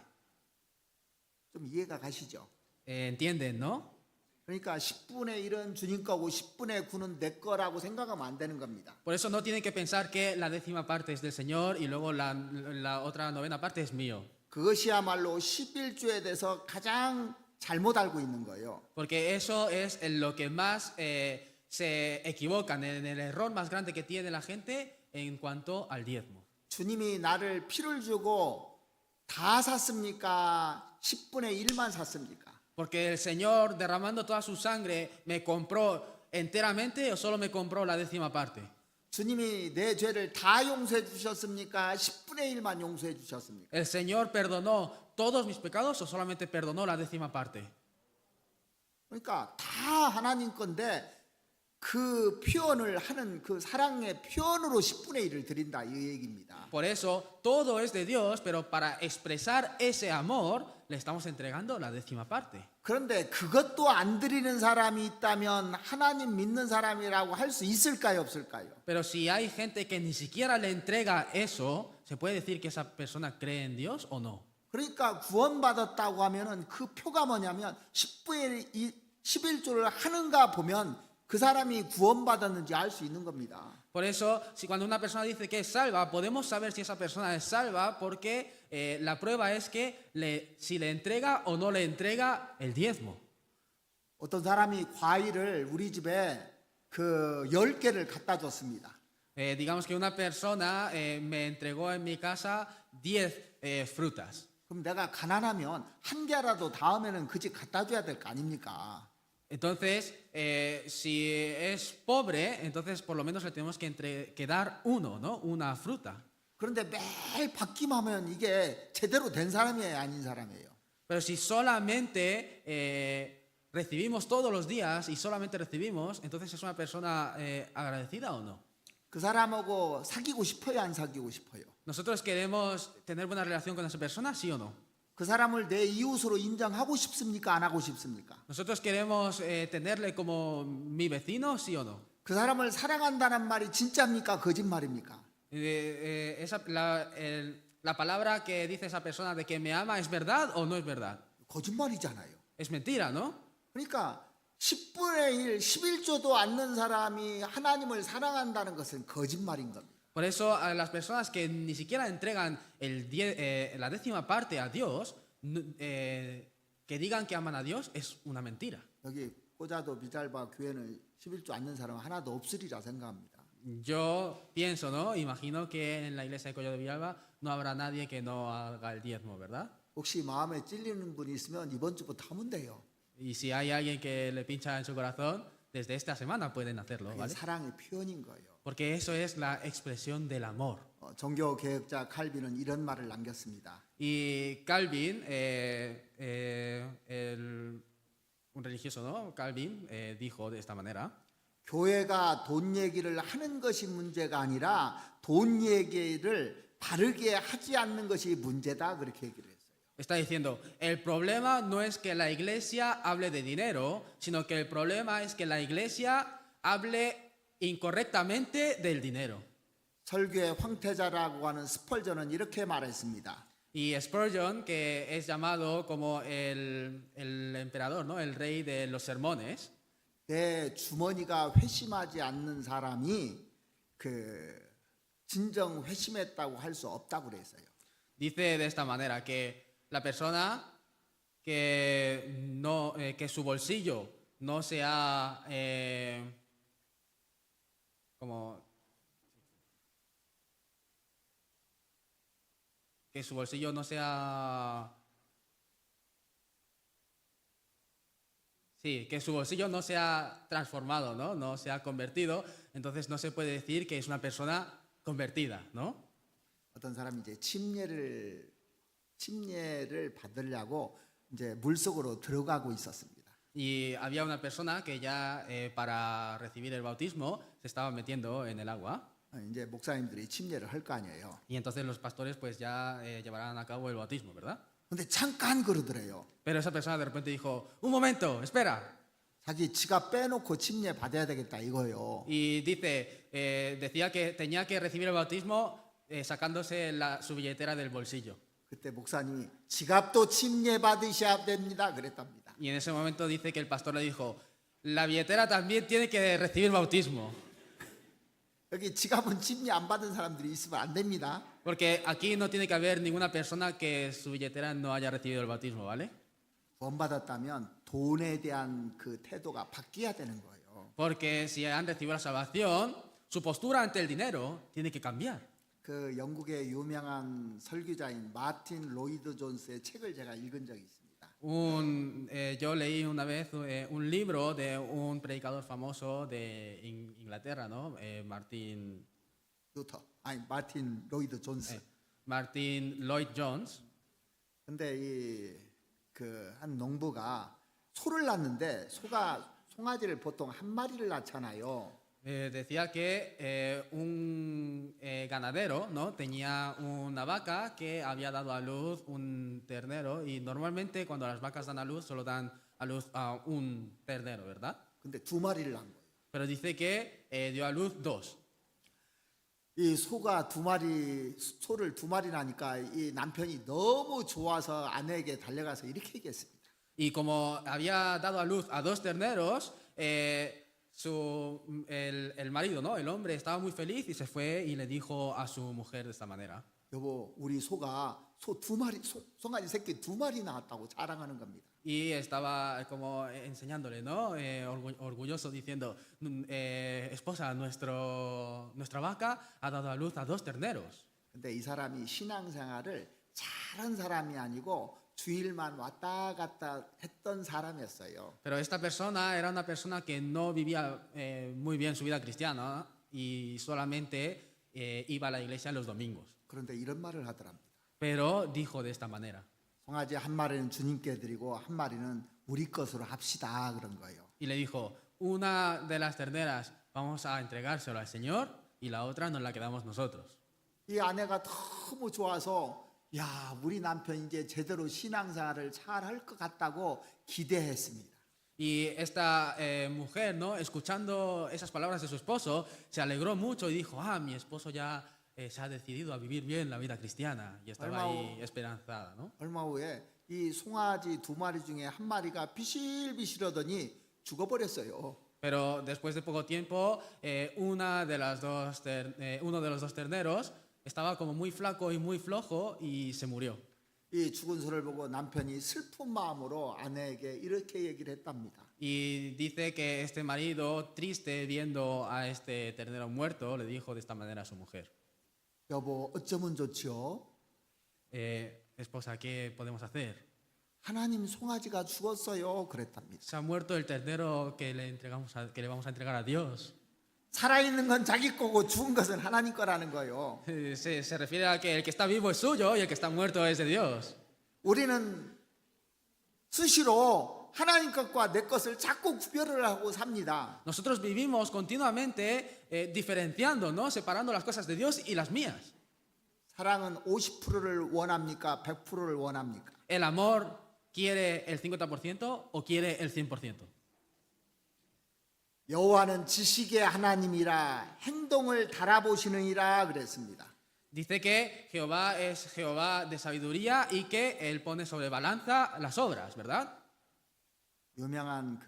Speaker 1: 좀 이해가 가시죠?
Speaker 2: ¿Entienden, no?
Speaker 1: 그러니까 10분의 1은 주님 거고 10분의 9는 내 거라고 생각하면 안 되는 겁니다.
Speaker 2: Por eso no tienen que pensar que la décima parte es del Señor y luego la otra novena parte es mío.
Speaker 1: 그것이야말로 11조에 대해서 가장 잘못 알고 있는 거예요.
Speaker 2: Porque eso es en lo que más se equivocan, en el error más grande que tiene la gente en cuanto al diezmo.
Speaker 1: 주님이 나를 피를 주고 다 샀습니까? 10분의 1만 샀습니까?
Speaker 2: Porque el Señor, derramando toda su sangre, me compró enteramente o solo me compró la décima parte.
Speaker 1: 주님이 내 죄를 다 용서해 주셨습니까? 10분의 1만 용서해 주셨습니까?
Speaker 2: ¿El Señor perdonó todos mis pecados o solamente perdonó la décima parte?
Speaker 1: 그러니까 다 하나님 건데 그 표현을 하는 그 사랑의 표현으로 10분의 1을 드린다 이 얘기입니다.
Speaker 2: Por eso, todo es de Dios, pero para expresar ese amor, le estamos entregando la décima parte.
Speaker 1: 그런데 그것도 안 드리는 사람이 있다면 하나님 믿는 사람이라고 할 수 있을까요, 없을까요?
Speaker 2: Pero si hay gente que ni siquiera le entrega eso, ¿se puede decir que esa persona cree en Dios o no?
Speaker 1: 그러니까 구원받았다고 하면은 그 표가 뭐냐면 10분의 11조를 하는가 보면 그 사람이 구원받았는지 알 수 있는 겁니다.
Speaker 2: Por eso, si cuando una persona dice que es salva, podemos saber si esa persona es salva porque la prueba es que si le entrega o no le entrega el diezmo.
Speaker 1: 어떤 사람이 과일을 우리 집에 그 10개를 갖다 줬습니다.
Speaker 2: Digamos que una persona me entregó en mi casa 10 frutas.
Speaker 1: 그럼 내가 가난하면 한 개라도 다음에는 그 집 갖다 줘야 될 거 아닙니까?
Speaker 2: Entonces, si es pobre, entonces por lo menos le tenemos que dar uno, ¿no? Una fruta.
Speaker 1: 그런데 매일 받기만 하면 이게 제대로 된 사람이에요, 아닌 사람이에요?
Speaker 2: Pero si solamente recibimos todos los días y solamente recibimos, entonces es una persona agradecida o no.
Speaker 1: 그 사람하고 사귀고 싶어요, 안 사귀고 싶어요?
Speaker 2: ¿Nosotros queremos tener buena relación con esa persona, sí o no?
Speaker 1: 그 사람을 내 이웃으로 인정하고 싶습니까? 안 하고 싶습니까?
Speaker 2: ¿Nosotros queremos tenerle como mi vecino, sí o no?
Speaker 1: 그 사람을 사랑한다는 말이 진짜입니까? 거짓말입니까?
Speaker 2: La palabra que dice esa persona de que me ama, ¿es verdad o no es verdad?
Speaker 1: 거짓말이잖아요.
Speaker 2: Es mentira, ¿no?
Speaker 1: 그러니까 10분의 1, 11조도 않는 사람이 하나님을 사랑한다는 것은 거짓말인 겁니다.
Speaker 2: Por eso a las personas que ni siquiera entregan la décima parte a Dios, que digan que aman a Dios, es una mentira.
Speaker 1: 여기 꼬자도 비잘바 교회는 11조 않는 사람은 하나도 없으리라 생각합니다.
Speaker 2: Yo pienso, ¿no? Imagino que en la iglesia de Collado de Villalba no habrá nadie que no haga el diezmo, ¿verdad?
Speaker 1: 혹시 마음에 찔리는 분이 있으면 이번 주부터 하면 돼요.
Speaker 2: Y si hay alguien que le pincha en su corazón, desde esta semana pueden hacerlo,
Speaker 1: 그게
Speaker 2: ¿vale?
Speaker 1: 사랑의 표현인 거예요.
Speaker 2: Porque eso es la expresión del amor.
Speaker 1: 종교 개혁자 칼빈은 이런 말을 남겼습니다.
Speaker 2: Y Calvin, un religioso, ¿no? Calvin dijo de esta manera:
Speaker 1: 교회가 돈 얘기를 하는 것이 문제가 아니라 돈 얘기를 바르게 하지 않는 것이 문제다 그렇게 얘기를 했어요.
Speaker 2: está diciendo, el problema no es que la iglesia hable de dinero, sino que el problema es que la iglesia hable incorrectamente del dinero.
Speaker 1: 설교의 황태자라고 하는 스펄전은 이렇게 말했습니다.
Speaker 2: Y Spurgeon, que es llamado como el emperador, ¿no? El rey de los sermones,
Speaker 1: 내 주머니가 회심하지 않는 사람이 그 진정 회심했다고 할 수 없다고 그랬어요.
Speaker 2: dice de esta manera que la persona que su bolsillo no sea que su bolsillo no sea que su bolsillo no sea transformado, ¿no? No sea convertido, entonces no se puede decir que es una persona convertida, ¿no?
Speaker 1: 어떤 사람이 이제 침례를 받으려고 이제 물속으로 들어가고 있었습니다.
Speaker 2: Y había una persona que ya para recibir el bautismo se estaba metiendo en el agua.
Speaker 1: 이제 목사님들이 침례를 할 거 아니에요.
Speaker 2: Y entonces los pastores pues ya llevarán a cabo el bautismo, ¿verdad?
Speaker 1: 근데 잠깐 그러더래요.
Speaker 2: Pero esa persona de repente dijo, un momento, espera.
Speaker 1: 자기 지갑 빼놓고 침례 받아야 되겠다 이거예요.
Speaker 2: Y dice, decía que tenía que recibir el bautismo sacándose su billetera del bolsillo.
Speaker 1: 그때 목사님이 지갑도 침례 받으셔야 됩니다 그랬답니다.
Speaker 2: Y en ese momento dice que el pastor le dijo, la billetera también tiene que recibir bautismo.
Speaker 1: 여기 지갑은 침례 안 받은 사람들이 있으면 안 됩니다.
Speaker 2: Porque aquí no tiene que haber ninguna persona que su billetera no haya recibido el bautismo, ¿vale?
Speaker 1: 구원 받았다면 돈에 대한 그 태도가 바뀌어야 되는 거예요.
Speaker 2: Porque si han recibido la salvación, su postura ante el dinero tiene que cambiar.
Speaker 1: 그 영국의 유명한 설교자인 마틴 로이드 존스의 책을 제가 읽은 적이 있습니다.
Speaker 2: Yo leí una vez un libro de un predicador famoso de Inglaterra, ¿no? Martin
Speaker 1: 로이드 존스.
Speaker 2: Martin Lloyd Jones.
Speaker 1: 근데 이 그 한 농부가 소를 낳는데 송아지를 보통 한 마리를 낳잖아요.
Speaker 2: Decía que un ganadero, ¿no? Tenía una vaca que había dado a luz un ternero y normalmente cuando las vacas dan a luz solo dan a luz a un ternero, ¿verdad?
Speaker 1: 근데 두 마리를 낳은 거예요.
Speaker 2: Pero dice que dio a luz dos.
Speaker 1: 이 소를 두 마리 나니까 이 남편이 너무 좋아서 아내에게 달려가서 이렇게 얘기했습니다.
Speaker 2: Y como había dado a luz a dos terneros, el marido, ¿no? El hombre estaba muy feliz y se fue y le dijo a su mujer de esta manera:
Speaker 1: 여보, 우리 소가 송아지 새끼 두 마리 낳았다고 자랑하는 겁니다.
Speaker 2: Y estaba como enseñándole, ¿no? Orgulloso diciendo, esposa, nuestra vaca ha dado a luz a dos terneros.
Speaker 1: 근데 이 사람이 신앙생활을 잘한 사람이 아니고 주일만 왔다 갔다 했던 사람이었어요.
Speaker 2: Pero esta persona era una persona que no vivía muy bien su vida cristiana y solamente iba a la iglesia los domingos.
Speaker 1: 그런데 이런 말을 하더랍니다.
Speaker 2: Pero dijo de esta manera.
Speaker 1: 송아지 한 마리는 주님께 드리고 한 마리는 우리 것으로 합시다 그런 거예요.
Speaker 2: Y le dijo, una de las terneras vamos a entregárselo al Señor y la otra nos la quedamos nosotros.
Speaker 1: 이 아내가 너무 좋아서 야, 우리 남편 이제 제대로 신앙생활을 잘 할 것 같다고 기대했습니다.
Speaker 2: Y esta mujer, ¿no? Escuchando esas palabras de su esposo, se alegró mucho y dijo, mi esposo ya se ha decidido a vivir bien la vida cristiana. Y estaba ahí esperanzada, ¿no?
Speaker 1: 얼마 후에 이 송아지 2마리 중에 한 마리가 비실비실하더니 죽어버렸어요.
Speaker 2: Pero después de poco tiempo, uno de los dos terneros estaba como muy flaco y muy flojo y se murió.
Speaker 1: 이 죽은 소를 보고 남편이 슬픈 마음으로 아내에게 이렇게 얘기를 했답니다.
Speaker 2: Y dice que este marido, triste viendo a este ternero muerto, le dijo de esta manera a su mujer,
Speaker 1: 여보, 어쩌면 좋지요?
Speaker 2: esposa, ¿qué podemos hacer?
Speaker 1: 하나님 송아지가 죽었어요. 그랬답니다.
Speaker 2: Se ha muerto el ternero que le vamos a entregar a Dios.
Speaker 1: 살아있는 건 자기 거고 죽은 것은 하나님 거라는 거예요.
Speaker 2: Se refiere a que el que está vivo es suyo y el que está muerto es de Dios.
Speaker 1: 우리는 수시로 하나님 것과 내 것을 자꾸 구별을 하고 삽니다.
Speaker 2: Nosotros vivimos continuamente diferenciando, ¿no? Separando las cosas de Dios y las mías.
Speaker 1: 사랑은 50%를 원합니까? 100%를 원합니까?
Speaker 2: ¿El amor quiere el 50% o quiere el 100%?
Speaker 1: 여호와는 지식의 하나님이라 행동을 달아보시느니라 그랬습니다.
Speaker 2: Dice que Jehová es Jehová de sabiduría y que Él pone sobre balanza las obras, ¿verdad?
Speaker 1: 유명한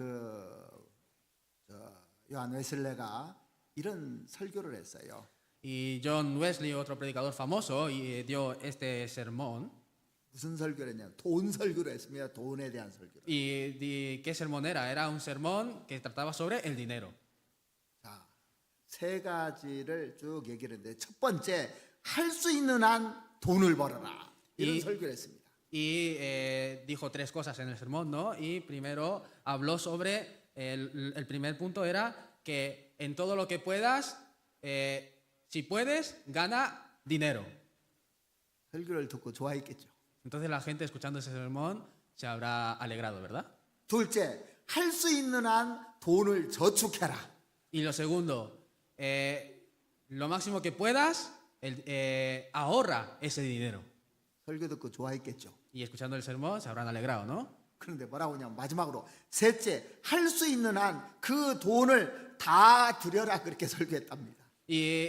Speaker 1: 요한 웨슬레가 이런 설교를 했어요.
Speaker 2: Y John Wesley, otro predicador famoso, y dio este sermón.
Speaker 1: 무슨 설교를 했냐? 돈 설교를 했습니다. 돈에 대한 설교.
Speaker 2: ¿Y qué sermón era? Era un sermón que trataba sobre el dinero.
Speaker 1: 자, 세 가지를 쭉 얘기를 했는데 첫 번째, 할 수 있는 한 돈을 벌어라. 이런 설교를 했습니다.
Speaker 2: Y dijo tres cosas en el sermón, ¿no? Y primero habló sobre, el primer punto era que en todo lo que puedas, si puedes, gana dinero.
Speaker 1: 설교를 듣고 좋아했겠죠.
Speaker 2: Entonces la gente escuchando ese sermón se habrá alegrado, ¿verdad?
Speaker 1: 둘째, 할 수 있는 한 돈을 저축해라.
Speaker 2: Y lo segundo, lo máximo que puedas, ahorra ese dinero.
Speaker 1: 설교 듣고 좋아했겠죠.
Speaker 2: Y escuchando el sermón se habrán alegrado, ¿no?
Speaker 1: 그런데 뭐라고 하냐면 마지막으로 셋째, 할 수 있는 한 그 돈을 다 들여라 그렇게 설교했답니다.
Speaker 2: Y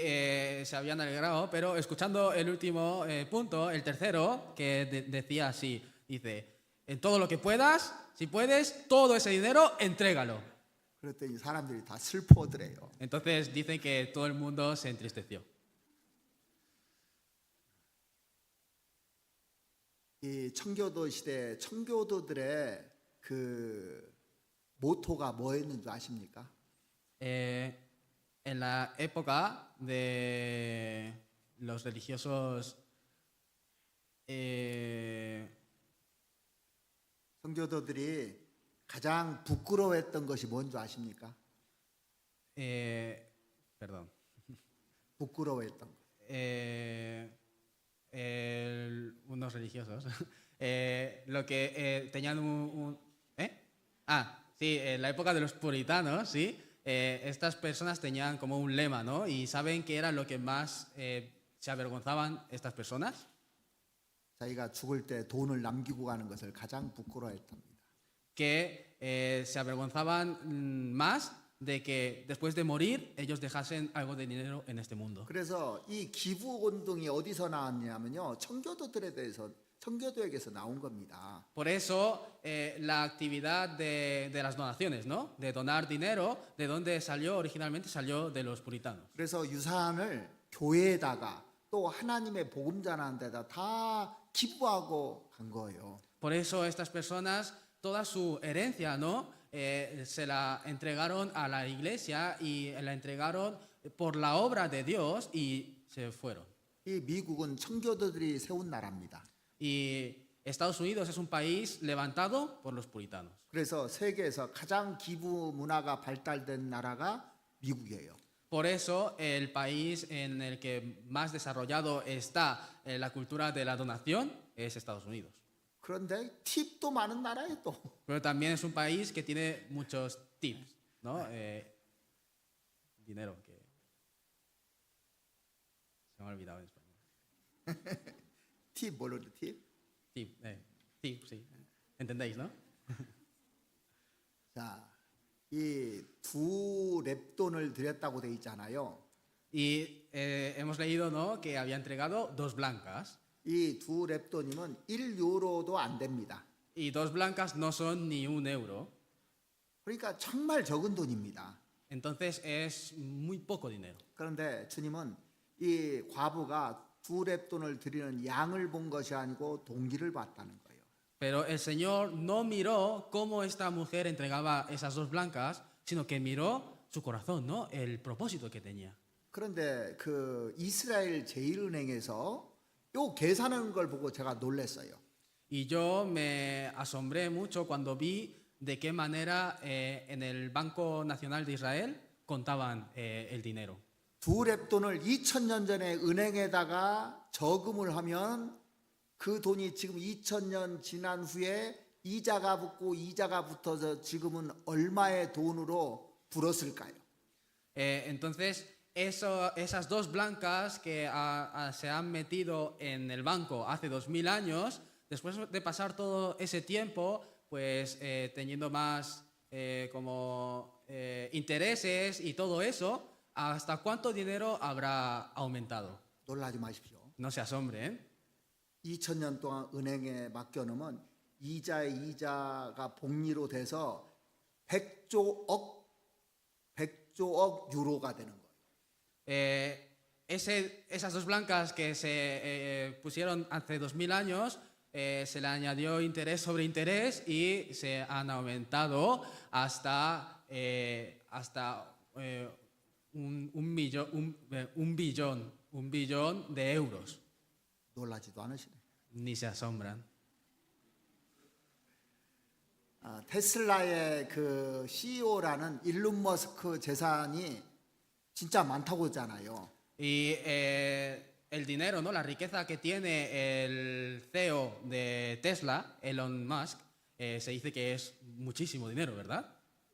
Speaker 2: se habían alegrado, pero escuchando el último punto, el tercero, que decía así, dice, en todo lo que puedas, si puedes, todo ese dinero, entrégalo.
Speaker 1: 그랬더니 사람들이 다 슬퍼더래요.
Speaker 2: Entonces dicen que todo el mundo se entristeció.
Speaker 1: 이 청교도 시대 청교도들의 그 모토가 뭐였는 줄 아십니까?
Speaker 2: En la época de los religiosos
Speaker 1: 청교도들이 가장 부끄러워했던 것이 뭔 줄 아십니까?
Speaker 2: perdón.
Speaker 1: 부끄러워했던 것.
Speaker 2: Unos religiosos, lo que tenían sí, en la época de los puritanos, sí, estas personas tenían como un lema, ¿no? Y ¿saben qué era lo que más se avergonzaban estas personas?
Speaker 1: 자기가 죽을 때 돈을 남기고 가는 것을 가장 부끄러워했답니다.
Speaker 2: Que se avergonzaban más de que después de morir ellos dejasen algo de dinero en este mundo.
Speaker 1: 그래서 이 기부 운동이 어디서 나왔냐면요, 청교도에게서 나온 겁니다.
Speaker 2: Por eso la actividad de las donaciones, ¿no? De donar dinero, ¿de dónde salió? Originalmente salió de los puritanos.
Speaker 1: 그래서 유산을 교회에다가 또 하나님의 복음 전하는 데다 다 기부하고 간 거예요.
Speaker 2: Por eso estas personas, toda su herencia, ¿no? Se la entregaron a la iglesia y la entregaron por la obra de Dios y se fueron.
Speaker 1: 이 미국은 청교도들이 세운 나라입니다.
Speaker 2: Y Estados Unidos es un país levantado por los puritanos.
Speaker 1: 그래서 세계에서 가장 기부 문화가 발달된 나라가 미국이에요.
Speaker 2: Por eso el país en el que más desarrollado está la cultura de la donación es Estados Unidos.
Speaker 1: 그런데 팁도 많은 나라예요 또.
Speaker 2: Pero también es un país que tiene muchos tips, ¿no? Dinero, que se me ha olvidado en español.
Speaker 1: 팁 뭐로 팁?
Speaker 2: Sí, sí, sí. ¿Entendéis, no?
Speaker 1: 자, 이 두 렙돈을 드렸다고 돼 있잖아요.
Speaker 2: Y hemos leído, ¿no?, que había entregado 2 blancas.
Speaker 1: 이 두 렙돈이면 1유로도 안 됩니다.
Speaker 2: Y 2 blancas no son ni 1 euro.
Speaker 1: 그러니까 정말 적은 돈입니다.
Speaker 2: Entonces es muy poco dinero.
Speaker 1: 그런데 주님은 이 과부가 두 렙돈을 드리는 양을 본 것이 아니고 동기를 봤다는 거예요.
Speaker 2: Pero el Señor no miró cómo esta mujer entregaba esas 2 blancas, sino que miró su corazón, ¿no?, el propósito que tenía.
Speaker 1: 그런데 그 이스라엘 제일은행에서 요 계산하는 걸 보고 제가 놀랐어요.
Speaker 2: Y yo me asombré mucho cuando vi de qué manera en el Banco Nacional de Israel contaban el dinero.
Speaker 1: 두 렙돈을 2000년 전에 은행에다가 저금을 하면 그 돈이 지금 2000년 지난 후에 이자가 붙고 이자가 붙어서 지금은 얼마의 돈으로 불었을까요?
Speaker 2: Entonces, esas 2 blancas que se han metido en el banco hace 2000 años, después de pasar todo ese tiempo, pues teniendo más intereses y todo eso, ¿hasta cuánto dinero habrá aumentado?
Speaker 1: 놀라지 마십시오.
Speaker 2: No se asombre, ¿eh?
Speaker 1: 2000년 동안 은행에 맡겨놓으면 이자가 복리로 돼서 100조억 유로가 되는 거예요.
Speaker 2: Esas 2 blancas que se pusieron hace 2000 años, se le añadió interés sobre interés y se han aumentado hasta un billón de euros.
Speaker 1: 놀라지도 않으시네.
Speaker 2: Ni se asombran.
Speaker 1: 테슬라의 그 CEO라는 일론 머스크 재산이 진짜 많다고 하잖아요.
Speaker 2: Y el dinero, ¿no?, la riqueza que tiene el CEO de Tesla, Elon Musk, se dice que es muchísimo dinero, ¿verdad?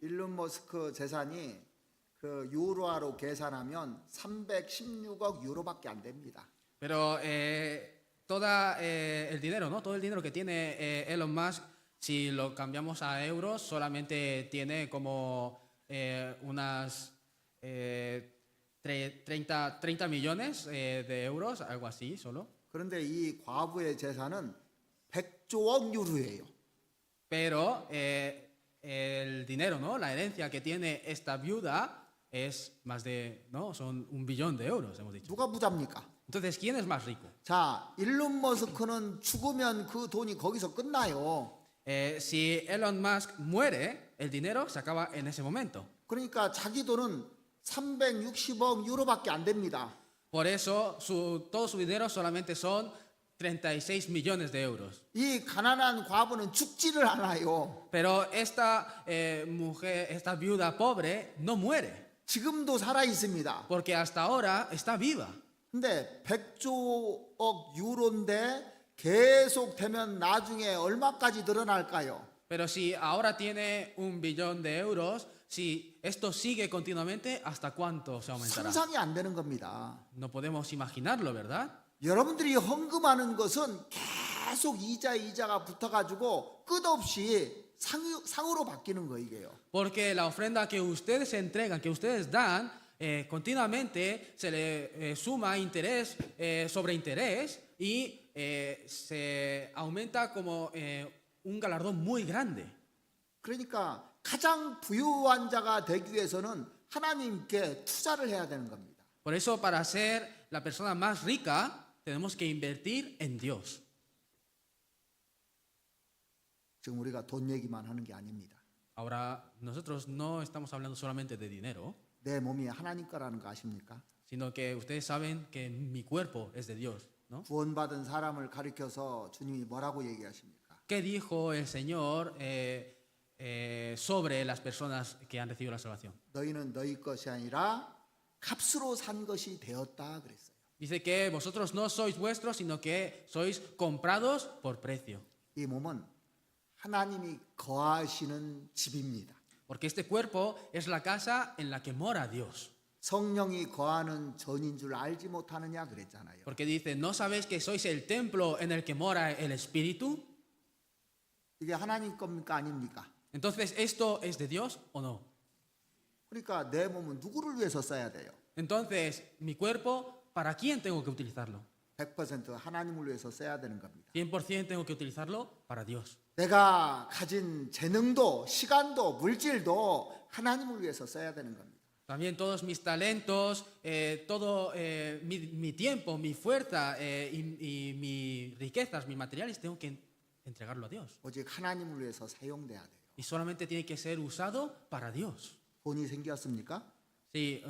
Speaker 1: 일론 머스크 재산이 그 유로화로 계산하면 316억 유로밖에 안 됩니다.
Speaker 2: Pero el dinero, ¿no?, todo el dinero que tiene Elon Musk, si lo cambiamos a euros, solamente tiene como unas 30 millones de euros, algo así solo.
Speaker 1: 그런데 이 과부의 재산은 100조억 유로예요.
Speaker 2: Pero el dinero, ¿no?, la herencia que tiene esta viuda es más de, ¿no?, son 1 billón de euros, hemos dicho.
Speaker 1: 누가 부자입니까?
Speaker 2: Entonces, ¿quién es más rico?
Speaker 1: 자, 일론 머스크는 죽으면 그 돈이 거기서 끝나요.
Speaker 2: Si Elon Musk muere, el dinero se acaba en ese momento.
Speaker 1: 그러니까 자기 돈은 360억 유로밖에 안 됩니다.
Speaker 2: Por eso, todo su dinero solamente son 36 millones de euros.
Speaker 1: 이 가난한 과부는 죽지를 않아요.
Speaker 2: Pero esta mujer, esta viuda pobre, no muere,
Speaker 1: 지금도 살아 있습니다.
Speaker 2: porque hasta ahora está viva.
Speaker 1: 근데 100조억 유로인데 계속 되면 나중에 얼마까지 늘어날까요?
Speaker 2: Pero si ahora tiene 1 billón de euros, si esto sigue continuamente, ¿hasta cuánto se aumentará?
Speaker 1: 상상이 안 되는 겁니다.
Speaker 2: No podemos imaginarlo, ¿verdad?
Speaker 1: 여러분들이 헌금하는 것은 계속 이자가 붙어가지고 끝없이 상으로 바뀌는 거 이게요.
Speaker 2: Porque la ofrenda que ustedes entregan, que ustedes dan, continuamente se le suma interés sobre interés y se aumenta como un galardón muy grande.
Speaker 1: 그러니까 가장 부유한 자가 되기 위해서는 하나님께 투자를 해야 되는 겁니다.
Speaker 2: Por eso, para ser la persona más rica, tenemos que invertir en Dios.
Speaker 1: 지금 우리가 돈 얘기만 하는 게 아닙니다.
Speaker 2: Ahora, nosotros no estamos hablando solamente de dinero,
Speaker 1: 내 몸이 하나님 거라는 거 아십니까?
Speaker 2: sino que ustedes saben que mi cuerpo es de Dios, ¿no?
Speaker 1: 구원받은 사람을 가리켜서 주님이 뭐라고 얘기하십니까?
Speaker 2: ¿Qué dijo el Señor sobre las personas que han recibido la salvación?
Speaker 1: 너희는 너희 것이 아니라 값으로 산 것이 되었다 그랬어요.
Speaker 2: Dice que vosotros no sois vuestros, sino que sois comprados por precio.
Speaker 1: 이 몸은 하나님이 거하시는 집입니다.
Speaker 2: Porque este cuerpo es la casa en la que mora Dios.
Speaker 1: 성령이 거하는 전인 줄 알지 못하느냐 그랬잖아요.
Speaker 2: Porque dice, ¿no sabéis que sois el templo en el que mora el Espíritu?
Speaker 1: 이게 하나님 겁니까 아닙니까?
Speaker 2: Entonces, ¿esto es de Dios o no?
Speaker 1: 그러니까 내 몸은 누구를 위해서 써야 돼요?
Speaker 2: Entonces, mi cuerpo, ¿para quién tengo que utilizarlo?
Speaker 1: 100% 하나님을 위해서 써야 되는 겁니다.
Speaker 2: 100% tengo que utilizarlo para Dios.
Speaker 1: 내가 가진 재능도 시간도 물질도 하나님을 위해서 써야 되는 겁니다.
Speaker 2: También todos mis talentos, todo mi tiempo, mi fuerza y mis riquezas, mis materiales, tengo que entregarlo a Dios.
Speaker 1: 오직 하나님을 위해서 사용돼야 돼요.
Speaker 2: Y solamente tiene que ser usado para Dios.
Speaker 1: 돈이 생겼습니까?
Speaker 2: Sí,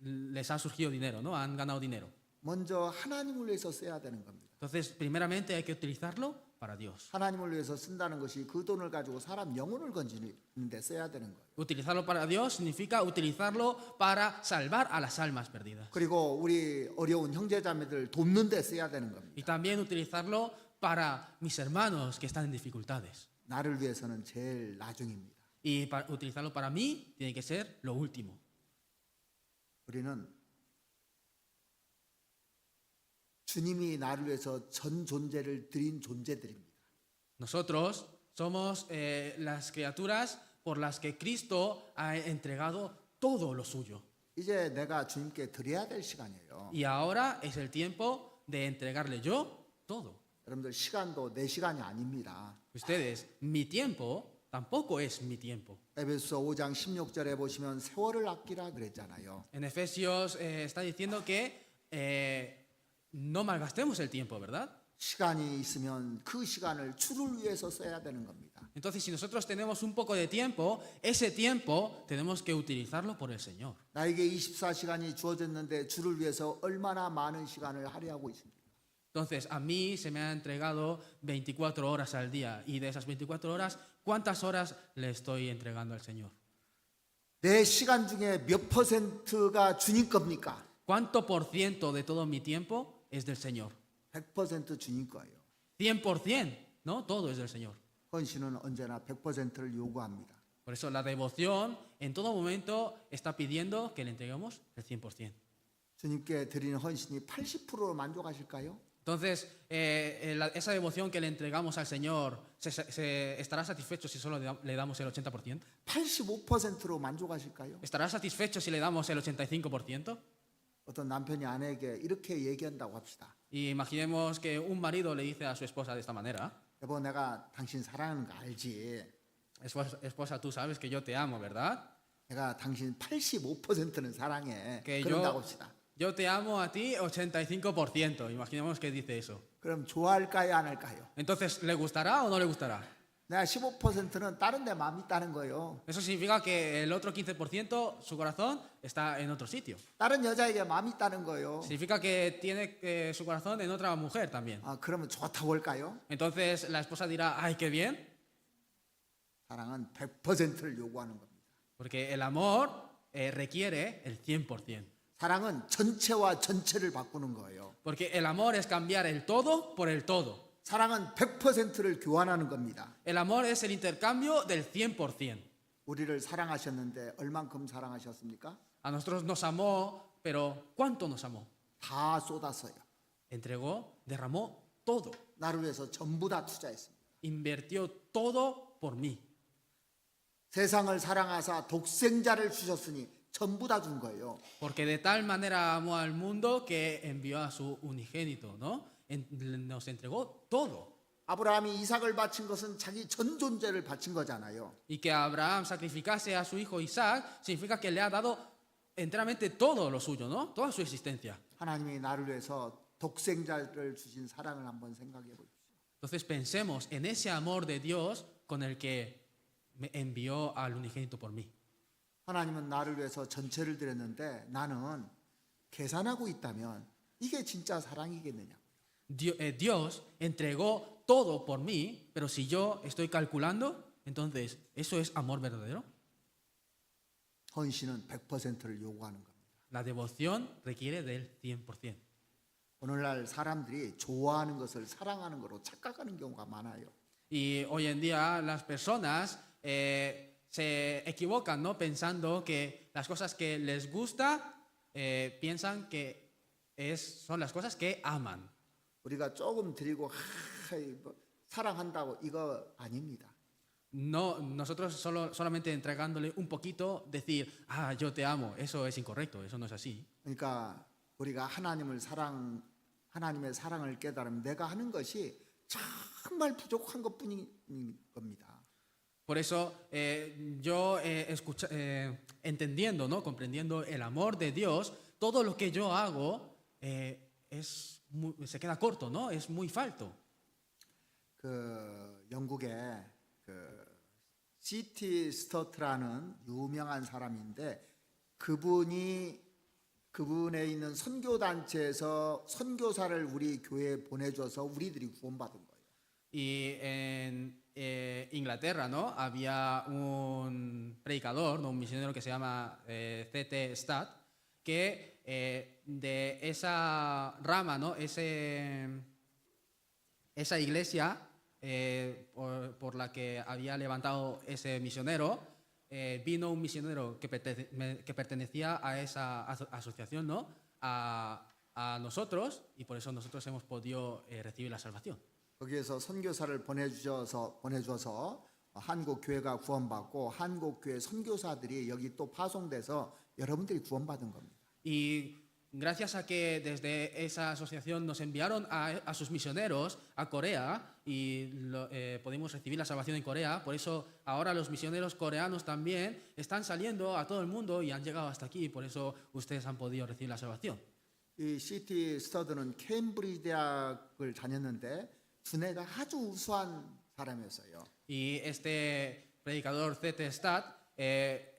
Speaker 2: les ha surgido dinero, ¿no? Han ganado dinero.
Speaker 1: 먼저 하나님을 위해서 써야 되는 겁니다.
Speaker 2: Entonces, primeramente hay que utilizarlo para Dios.
Speaker 1: 하나님을 위해서 쓴다는 것이 그 돈을 가지고 사람 영혼을 건지는 데 써야 되는 거예요.
Speaker 2: Utilizarlo para Dios significa utilizarlo para salvar a las almas perdidas.
Speaker 1: 그리고 우리 어려운 형제자매들 돕는 데 써야 되는 겁니다.
Speaker 2: Y también utilizarlo para mis hermanos que están en dificultades.
Speaker 1: 나를 위해서는 제일 나중입니다.
Speaker 2: Y para utilizarlo para mí tiene que ser lo último.
Speaker 1: 우리는 주님이 나를 위해서 전 존재를 드린 존재들입니다.
Speaker 2: Nosotros somos las criaturas por las que Cristo ha entregado todo lo suyo.
Speaker 1: 이제 내가 주님께 드려야 될 시간이에요.
Speaker 2: Y ahora es el tiempo de entregarle yo todo.
Speaker 1: 여러분들 시간도 내 시간이 아닙니다.
Speaker 2: Ustedes, mi tiempo tampoco es mi tiempo.
Speaker 1: 에베소서 5장 16절에 보시면 세월을 아끼라 그랬잖아요.
Speaker 2: En Efesios está diciendo que no malgastemos el tiempo, ¿verdad?
Speaker 1: 시간이 있으면 그 시간을 주를 위해서 써야 되는 겁니다.
Speaker 2: Entonces, si nosotros tenemos un poco de tiempo, ese tiempo tenemos que utilizarlo por el Señor.
Speaker 1: 나에게 24시간이 주어졌는데 주를 위해서 얼마나 많은 시간을 할애하고 있습니까?
Speaker 2: Entonces, a mí se me ha entregado 24 horas al día y de esas 24 horas, ¿cuántas horas le estoy entregando al Señor?
Speaker 1: 내 시간 중에 몇 퍼센트가 주님 겁니까?
Speaker 2: ¿Cuánto por ciento de todo mi tiempo es del Señor?
Speaker 1: 100% 주님 거예요.
Speaker 2: 100%, ¿no? Todo es del Señor.
Speaker 1: 헌신은 언제나 100%를 요구합니다.
Speaker 2: Por eso la devoción en todo momento está pidiendo que le entreguemos el 100%.
Speaker 1: 주님께 드리는 헌신이 80%로 만족하실까요?
Speaker 2: Entonces, esa devoción que le entregamos al Señor, ¿estará satisfecho si solo le damos el 80%?
Speaker 1: 85%로 만족하실까요?
Speaker 2: ¿Estará satisfecho si le damos el 85%?
Speaker 1: 어떤 남편이 아내에게 이렇게 얘기한다고 합시다.
Speaker 2: Y imaginemos que un marido le dice a su esposa de esta manera:
Speaker 1: 여보, 내가 당신 사랑하는 거 알지?
Speaker 2: Esposa, tú sabes que yo te amo, ¿verdad?
Speaker 1: 내가 당신 85%는 사랑해.
Speaker 2: Que
Speaker 1: 그런다고 합시다.
Speaker 2: yo te amo a ti 85%. Imaginemos que dice eso.
Speaker 1: 그럼 좋아할까요, 안 할까요?
Speaker 2: Entonces, ¿le gustará o no le gustará?
Speaker 1: 내가 15%는 다른 데 마음이 있다는 거예요.
Speaker 2: Eso significa que el otro 15%, su corazón, está en otro sitio.
Speaker 1: 다른 여자에게 마음이 있다는 거예요.
Speaker 2: Significa que tiene su corazón en otra mujer también.
Speaker 1: 아, 그러면 좋다고 할까요?
Speaker 2: Entonces la esposa dirá: ¡ay, qué bien!
Speaker 1: 사랑은 100%를 요구하는 겁니다.
Speaker 2: Porque el amor requiere el 100%.
Speaker 1: 사랑은 전체와 전체를 바꾸는 거예요.
Speaker 2: Porque el amor es cambiar el todo por el todo.
Speaker 1: 사랑은 100%를 교환하는 겁니다.
Speaker 2: El amor es el intercambio del 100%.
Speaker 1: 우리를 사랑하셨는데 얼만큼 사랑하셨습니까?
Speaker 2: A nosotros nos amó, pero ¿cuánto nos amó?
Speaker 1: 다 쏟았어요.
Speaker 2: Entregó, derramó todo.
Speaker 1: 나를 위해서 전부 다 투자했습니다.
Speaker 2: Invirtió todo por mí.
Speaker 1: 세상을 사랑하사 독생자를 주셨으니 전부 다 준 거예요.
Speaker 2: Porque de tal manera amó al mundo que envió a su unigénito, ¿no? Nos entregó todo.
Speaker 1: 아브라함이 이삭을 바친 것은 자기 전 존재를 바친 거잖아요.
Speaker 2: Y que Abraham sacrificase a su hijo Isaac significa que le ha dado enteramente todo lo suyo, ¿no? Toda su existencia.
Speaker 1: 하나님이 나를 위해서 독생자를 주신 사랑을 한번 생각해 보십시오.
Speaker 2: Entonces pensemos en ese amor de Dios con el que me envió al unigénito por mí.
Speaker 1: 하나님은 나를 위해서 전체를 드렸는데 나는 계산하고 있다면 이게 진짜 사랑이겠느냐?
Speaker 2: Dios entregó todo por mí, pero si yo estoy calculando, entonces, ¿eso es amor verdadero?
Speaker 1: 헌신은 100%를 요구하는 겁니다.
Speaker 2: La devoción requiere del 100%.
Speaker 1: 오늘날 사람들이 좋아하는 것을 사랑하는 거로 착각하는 경우가 많아요.
Speaker 2: Y hoy en día las personas se equivocan, ¿no? Pensando que las cosas que les gusta piensan que son las cosas que aman.
Speaker 1: 우리가 조금 드리고 뭐 사랑한다고 이거 아닙니다.
Speaker 2: No, nosotros solamente entregándole un poquito decir, yo te amo, eso es incorrecto, eso no es así.
Speaker 1: 그러니까 우리가 하나님의 sa랑을 깨달으면 내가 하는 것이 정말 부족한 것뿐인 겁니다.
Speaker 2: Por eso yo entendiendo, ¿no? Comprendiendo el amor de Dios, todo lo que yo hago se queda corto, ¿no? Es muy falto.
Speaker 1: 그 영국의 그 C.T. 스터트라는 유명한 사람인데 그분에 있는 선교 단체에서 선교사를 우리 교회에 보내줘서 우리들이 구원받은 거예요.
Speaker 2: Y en Inglaterra, ¿no? Había un predicador, ¿no? Un misionero que se llama C.T. Studd, que de esa rama, ¿no? Esa iglesia por la que había levantado ese misionero, vino un misionero que pertenecía a esa asociación, ¿no? A nosotros, y por eso nosotros hemos podido recibir la salvación.
Speaker 1: 거기에서 선교사를 보내줘서 한국 교회가 구원받고 한국 교회 선교사들이 여기 또 파송돼서 여러분들이 구원받은 겁니다.
Speaker 2: Y gracias a que desde esa asociación nos enviaron a sus misioneros a Corea y pudimos recibir la salvación en Corea, por eso ahora los misioneros coreanos también están saliendo a todo el mundo y han llegado hasta aquí, y por eso ustedes han podido recibir la salvación.
Speaker 1: 이 C.T. 스터드는 케임브리지 대학을 다녔는데 두뇌가 아주 우수한 사람이었어요.
Speaker 2: Y este predicador C.T. Studd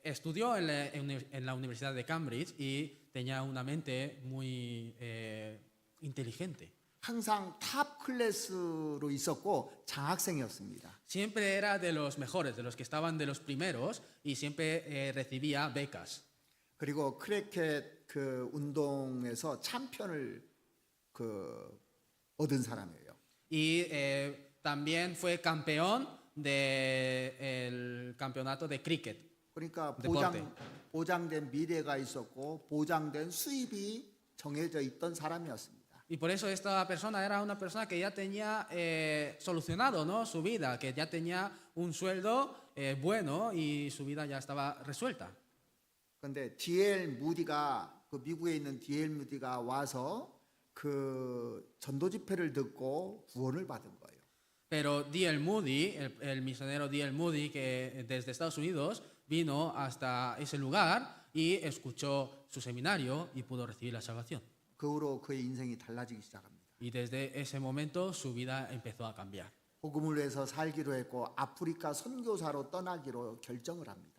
Speaker 2: estudió en la Universidad de Cambridge y tenía una mente muy inteligente.
Speaker 1: 항상 탑 클래스로 있었고 장학생이었습니다.
Speaker 2: Siempre era de los mejores, de los que estaban de los primeros, y siempre recibía becas.
Speaker 1: 그리고 크리켓 그 운동에서 챔피언을 얻은 사람이에요.
Speaker 2: Y también fue campeón del campeonato de cricket.
Speaker 1: 그러니까
Speaker 2: deporte.
Speaker 1: 보장된 미래가 있었고 보장된 수입이 정해져 있던 사람이었습니다.
Speaker 2: Y por eso esta persona era una persona que ya tenía solucionado, ¿no? Su vida, que ya tenía un sueldo bueno y su vida ya estaba resuelta.
Speaker 1: 그런데 D.L. 무디가 그 미국에 있는 D.L. 무디가 와서 그 전도 집회를 듣고 구원을 받은 거예요.
Speaker 2: Pero D.L. Moody, el misionero D.L. Moody, que desde Estados Unidos vino hasta ese lugar y escuchó su seminario y pudo recibir la salvación.
Speaker 1: 그 후로 그의 인생이 달라지기 시작합니다.
Speaker 2: Y desde ese momento su vida empezó a cambiar.
Speaker 1: 복음을 위해서 살기로 했고 아프리카 선교사로 떠나기로 결정을 합니다.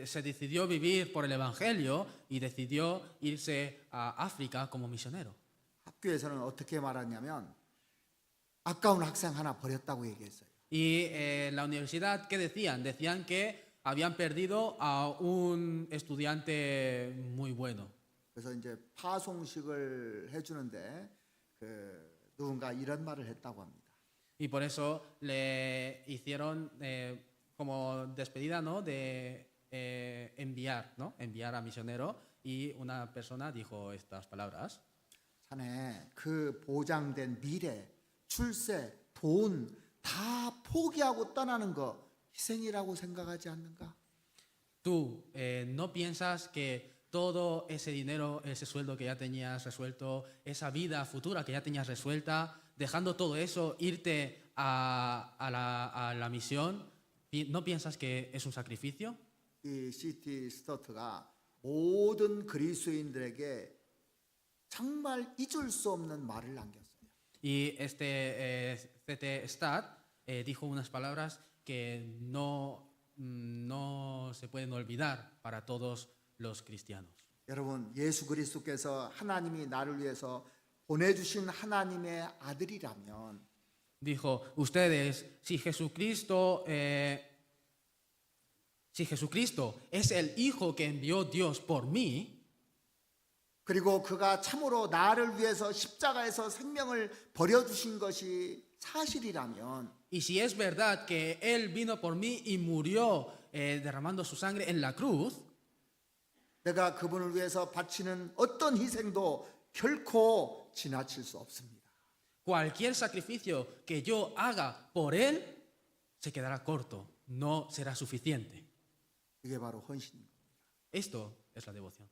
Speaker 2: Se decidió vivir por el Evangelio y decidió irse a África como misionero.
Speaker 1: 학교에서는 어떻게 말하냐면 아까운 학생 하나 버렸다고 얘기했어요.
Speaker 2: Y en la universidad, ¿qué decían? Decían que habían perdido a un estudiante muy bueno.
Speaker 1: 그래서 이제 파송식을 해주는데 누군가 이런 말을 했다고 합니다.
Speaker 2: Y por eso le hicieron como despedida, ¿no? De enviar, ¿no? Enviar a misionero, y una persona dijo estas palabras.
Speaker 1: 자네 그 보장된 미래, 출세, 돈 다 포기하고 떠나는 거 희생이라고 생각하지 않는가?
Speaker 2: Tú no piensas que todo ese dinero, ese sueldo que ya tenías resuelto, esa vida futura que ya tenías resuelta, dejando todo eso, irte a la misión, ¿no piensas que es un sacrificio?
Speaker 1: 이 C.T. 스터트가 모든 그리스도인들에게 정말 잊을 수 없는 말을 남겼어요.
Speaker 2: Y este C.T. Studd dijo unas palabras que no se pueden olvidar para todos los cristianos.
Speaker 1: 여러분, 예수 그리스도께서 하나님이 나를 위해서 보내주신 하나님의 아들이라면
Speaker 2: Dijo, ustedes, si Jesucristo es el Hijo que envió Dios por mí,
Speaker 1: 그리고 그가 참으로 나를 위해서 십자가에서 생명을 버려주신 것이 사실이라면
Speaker 2: y si es verdad que Él vino por mí y murió derramando su sangre en la cruz,
Speaker 1: 내가 그분을 위해서 바치는 어떤 희생도 결코 지나칠 수 없습니다.
Speaker 2: cualquier sacrificio que yo haga por Él se quedará corto, no será suficiente.
Speaker 1: 이게 바로 헌신입니다.
Speaker 2: Esto es la devoción.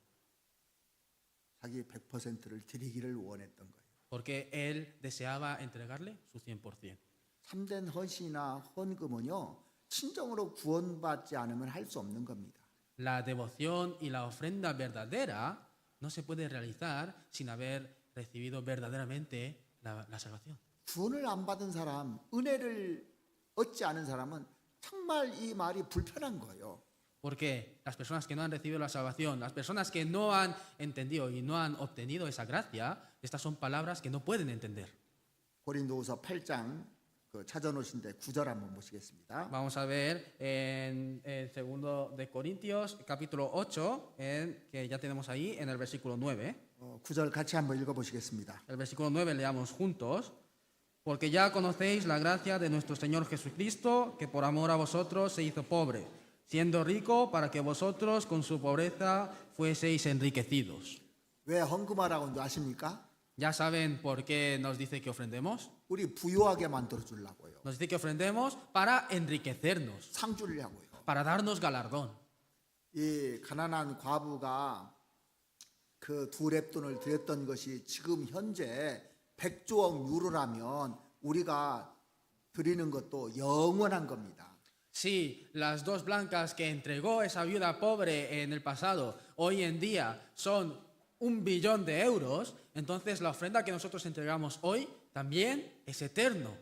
Speaker 1: 자기 100%를 드리기를 원했던 거예요.
Speaker 2: Porque Él deseaba entregarle su 100%.
Speaker 1: 참된 헌신이나 헌금은요, 친정으로 구원받지 않으면 할 수 없는 겁니다.
Speaker 2: La devoción y la ofrenda verdadera no se puede realizar sin haber recibido verdaderamente la salvación.
Speaker 1: 구원을 안 받은 사람, 은혜를 얻지 않은 사람은 정말 이 말이 불편한 거예요.
Speaker 2: Porque las personas que no han recibido la salvación, las personas que no han entendido y no han obtenido esa gracia, estas son palabras que no pueden entender.
Speaker 1: 고린도후서 8장 그 찾아놓으신데 9절 한번 보시겠습니다.
Speaker 2: Vamos a ver en el segundo de Corintios, capítulo 8, que ya tenemos ahí en el versículo 9.
Speaker 1: 9절 같이 한번 읽어보시겠습니다.
Speaker 2: El versículo 9 leamos juntos. Porque ya conocéis la gracia de nuestro Señor Jesucristo, que por amor a vosotros se hizo pobre, siendo rico para que vosotros con su pobreza fueseis enriquecidos.
Speaker 1: 왜 헌금하라고 아십니까?
Speaker 2: ¿Ya saben por qué nos dice que ofrendemos?
Speaker 1: 우리 부유하게 만들어 주려고요.
Speaker 2: Nos dice que ofrendemos para enriquecernos,
Speaker 1: 상 주려고요.
Speaker 2: para darnos galardón.
Speaker 1: 이 가난한 과부가 그 두 렙돈을 드렸던 것이 지금 현재 100조억 유로라면 우리가 드리는 것도 영원한 겁니다.
Speaker 2: Si las dos blancas que entregó esa viuda pobre en el pasado hoy en día son 1 billón de euros, entonces la ofrenda que nosotros entregamos hoy también es eterno.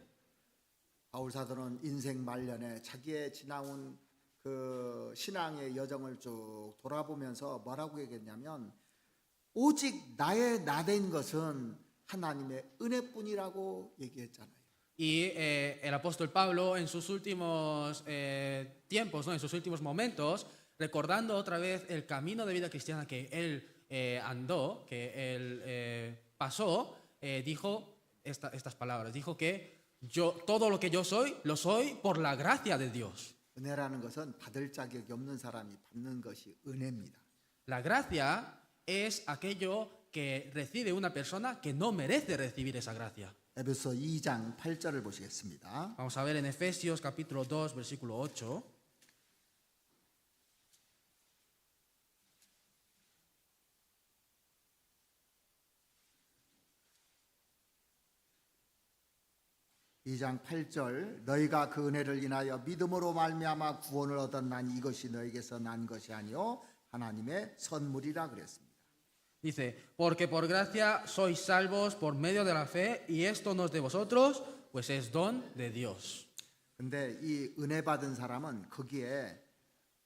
Speaker 1: 바울 사도는 인생 말년에 자기의 지나온 그 신앙의 여정을 쭉 돌아보면서 뭐라고 얘기했냐면 오직 나의 나된 것은 하나님의 은혜뿐이라고 얘기했잖아요.
Speaker 2: Y el apóstol Pablo en sus últimos tiempos, ¿no? En sus últimos momentos, recordando otra vez el camino de vida cristiana que él andó, que él pasó, dijo estas palabras. Dijo que todo lo que yo soy, lo soy por la gracia de Dios.
Speaker 1: 은혜라는 것은 받을 자격이 없는 사람이 받는 것이 은혜입니다.
Speaker 2: La gracia es aquello que recibe una persona que no merece recibir esa gracia.
Speaker 1: 에베소 2장 8절을 보시겠습니다.
Speaker 2: Vamos a ver en Efesios capítulo 2, versículo 8.
Speaker 1: 이장 8절 너희가 그 은혜를 인하여 믿음으로 말미암아 구원을 얻었나니 이것이 너희에게서 난 것이 아니요 하나님의 선물이라 그랬습니다.
Speaker 2: Dice, porque por gracia sois salvos por medio de la fe, y esto no es de vosotros, pues es don de Dios.
Speaker 1: 근데 이 은혜 받은 사람은 거기에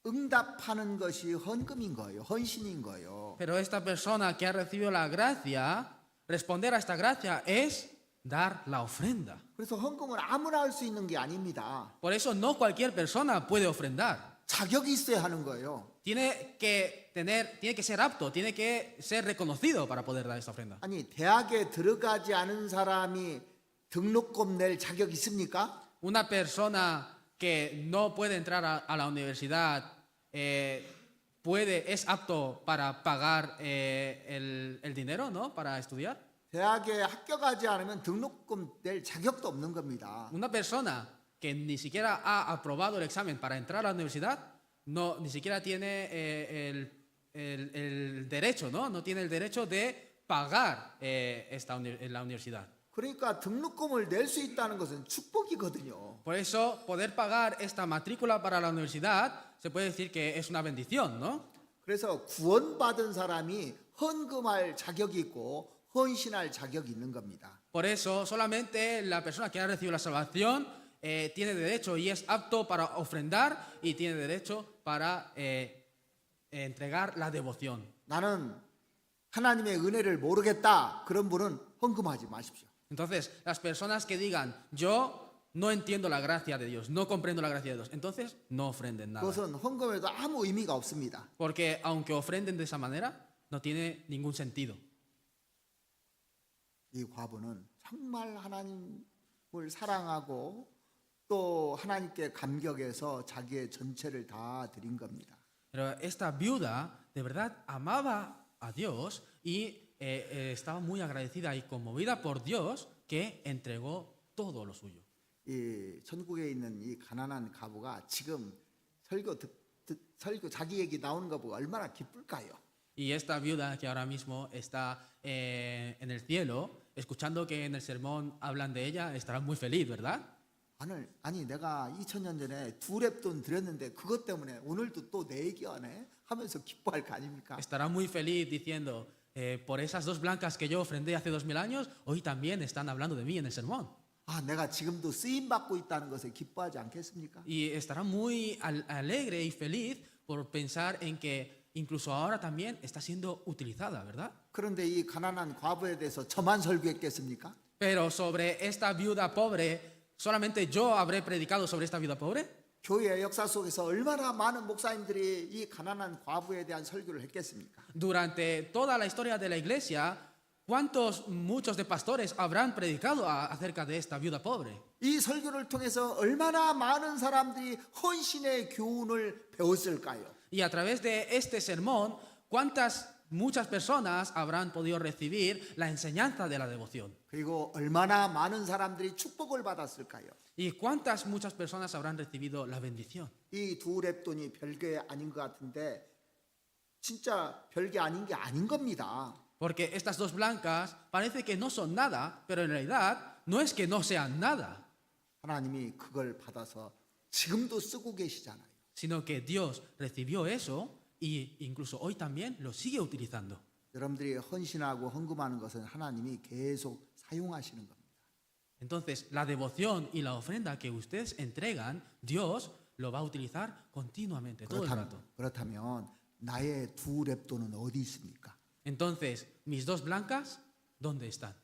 Speaker 1: 응답하는 것이 헌금인 거예요. 헌신인 거예요.
Speaker 2: Pero esta persona que ha recibido la gracia, responder a esta gracia es dar la ofrenda.
Speaker 1: 그래서 헌금은 아무나 할 수 있는 게 아닙니다.
Speaker 2: Por eso no cualquier persona puede ofrendar.
Speaker 1: 자격이 있어야 하는 거예요.
Speaker 2: Tiene que ser apto, tiene que ser reconocido para poder dar esta ofrenda.
Speaker 1: 아니 대학에 들어가지 않은 사람이 등록금 낼 자격 있습니까?
Speaker 2: Una persona que no puede entrar a la universidad es apto para pagar el dinero, ¿no? Para estudiar.
Speaker 1: 대학에 합격하지 않으면 등록금 낼 자격도 없는 겁니다.
Speaker 2: Una persona que ni siquiera ha aprobado el examen para entrar a la universidad, ni siquiera tiene el derecho, ¿no? No tiene el derecho de pagar la universidad.
Speaker 1: 그러니까 등록금을 낼 수 있다는 것은 축복이거든요.
Speaker 2: Por eso, poder pagar esta matrícula para la universidad se puede decir que es una bendición, ¿no?
Speaker 1: 그래서 구원받은 사람이 헌금할 자격이 있고 헌신할 자격이 있는 겁니다.
Speaker 2: Por eso, solamente la persona que ha recibido la salvación tiene derecho y es apto para ofrendar y tiene derecho para entregar la devoción.
Speaker 1: 나는 하나님의 은혜를 모르겠다. 그런 분은 헌금하지 마십시오.
Speaker 2: Entonces, las personas que digan, yo no entiendo la gracia de Dios, no comprendo la gracia de Dios, entonces no ofrenden nada.
Speaker 1: 그것은 헌금에도 아무 의미가 없습니다.
Speaker 2: Porque aunque ofrenden de esa manera, no tiene ningún sentido.
Speaker 1: 이 과부는 정말 하나님을 사랑하고 또 하나님께 감격해서 자기의 전체를 다 드린 겁니다.
Speaker 2: Pero esta viuda de verdad amaba a Dios y estaba muy agradecida y conmovida por Dios que entregó todo lo suyo.
Speaker 1: 이 천국에 있는 이 가난한 과부가 지금 설교 자기 얘기 나오는 거 보고 얼마나 기쁠까요?
Speaker 2: Y esta viuda que ahora mismo está en el cielo, escuchando que en el sermón hablan de ella, estará muy feliz, ¿verdad?
Speaker 1: 아니 내가 2000년 전에 두 랩돈 드렸는데 그것 때문에 오늘도 또 내 얘기하네 하면서 기뻐할 거 아닙니까?
Speaker 2: Estará muy feliz diciendo, por esas 2 blancas que yo ofrendé hace 2000 años, hoy también están hablando de mí en el sermón.
Speaker 1: 아, 내가 지금도 쓰임 받고 있다는 것에 기뻐하지 않겠습니까?
Speaker 2: Y estará muy alegre y feliz por pensar en que incluso ahora también está siendo utilizada, ¿verdad?
Speaker 1: 그런데 이 가난한 과부에 대해서 저만 설교했겠습니까?
Speaker 2: Pero sobre esta viuda pobre, ¿solamente yo habré predicado sobre esta viuda pobre?
Speaker 1: 교회의 역사 속에서 얼마나 많은 목사님들이 이 가난한 과부에 대한 설교를 했겠습니까?
Speaker 2: Durante toda la historia de la iglesia, muchos de pastores habrán predicado acerca de esta viuda pobre?
Speaker 1: 이 설교를 통해서 얼마나 많은 사람들이 헌신의 교훈을 배웠을까요?
Speaker 2: Y a través de este sermón, muchas personas habrán podido recibir la enseñanza de la devoción?
Speaker 1: 그리고 얼마나 많은 사람들이 축복을 받았을까요?
Speaker 2: ¿Y muchas personas habrán recibido la bendición?
Speaker 1: 이 두 랩돈이 별게 아닌 것 같은데 진짜 별게 아닌 게 아닌 겁니다.
Speaker 2: Porque estas 2 blancas parece que no son nada, pero en realidad no es que no sean nada,
Speaker 1: 하나님이 그걸 받아서 지금도 쓰고 계시잖아요.
Speaker 2: sino que Dios recibió eso y incluso hoy también lo sigue utilizando.
Speaker 1: 여러분들이 헌신하고 헌금하는 것은 하나님이 계속 사용하시는 겁니다.
Speaker 2: Entonces, la devoción y la ofrenda que ustedes entregan, Dios lo va a utilizar continuamente, todo el rato.
Speaker 1: 그렇다면 나의 두 랩돈은 어디 있습니까?
Speaker 2: Entonces, mis 2 blancas, ¿dónde están?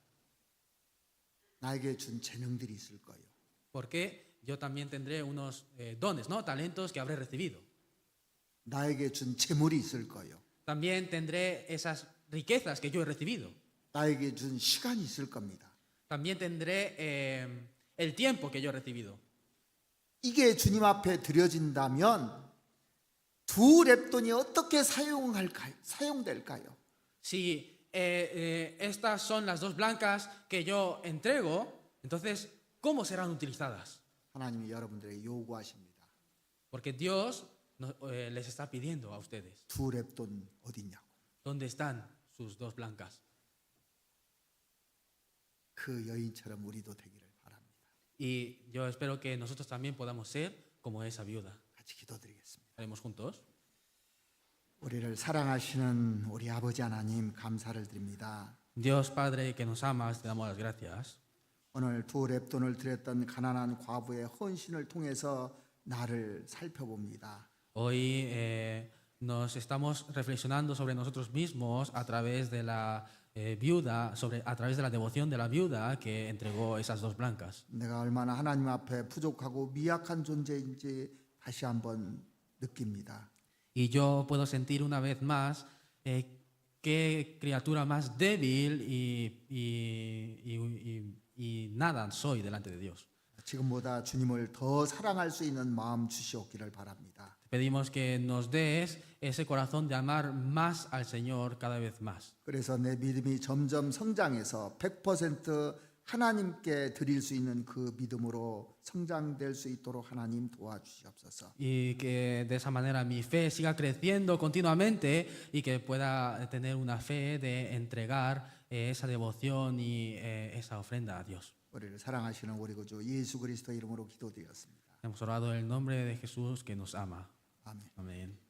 Speaker 1: 나에게 준 재능들이 있을 거예요.
Speaker 2: Porque yo también tendré unos dones, ¿no? Talentos que habré recibido.
Speaker 1: 나에게 준 재물이 있을 거예요.
Speaker 2: También tendré esas riquezas que yo he recibido.
Speaker 1: 나에게 준 시간이 있을 겁니다.
Speaker 2: También tendré el tiempo que yo he recibido.
Speaker 1: 이게 주님 앞에 드려진다면 두 랩돈이 어떻게 사용될까요?
Speaker 2: Si estas son las 2 blancas que yo entrego, entonces, ¿cómo serán utilizadas?
Speaker 1: 하나님이 여러분들에게 요구하십니다.
Speaker 2: Porque Dios les está pidiendo a ustedes.
Speaker 1: 두 랩돈 어딨냐고.
Speaker 2: ¿Dónde están sus 2 blancas?
Speaker 1: 그 여인처럼 우리도 되기를 바랍니다.
Speaker 2: Y yo espero que nosotros también podamos ser como esa viuda.
Speaker 1: 같이 기도드리겠습니다.
Speaker 2: Haremos juntos.
Speaker 1: 우리를 사랑하시는 우리 아버지 하나님 감사를 드립니다.
Speaker 2: Dios Padre que nos amas, te damos las gracias.
Speaker 1: 오늘 두 랩돈을 드렸던 가난한 과부의 헌신을 통해서 나를 살펴봅니다.
Speaker 2: Hoy nos estamos reflexionando sobre nosotros mismos a través de la viuda, a través de la devoción de la viuda que entregó esas 2 blancas.
Speaker 1: 내가 얼마나 하나님 앞에 부족하고 미약한 존재인지 다시 한번 느낍니다.
Speaker 2: Y yo puedo sentir una vez más qué criatura más débil y nada soy delante de Dios.
Speaker 1: 지금보다 주님을 더 사랑할 수 있는 마음 주시옵기를 바랍니다.
Speaker 2: Pedimos que nos des ese corazón de amar más al Señor cada vez más.
Speaker 1: 그래서 내 믿음이 점점 성장해서 100% 하나님께 드릴 수 있는 그 믿음으로 성장될 수 있도록 하나님 도와주시옵소서.
Speaker 2: Y que de esa manera mi fe siga creciendo continuamente y que pueda tener una fe de entregar esa devoción y esa ofrenda a Dios.
Speaker 1: 우리를 사랑하시는 우리 구주 예수 그리스도 이름으로 기도드렸습니다.
Speaker 2: Hemos orado en el nombre de Jesús que nos ama.
Speaker 1: 아멘.
Speaker 2: Amén.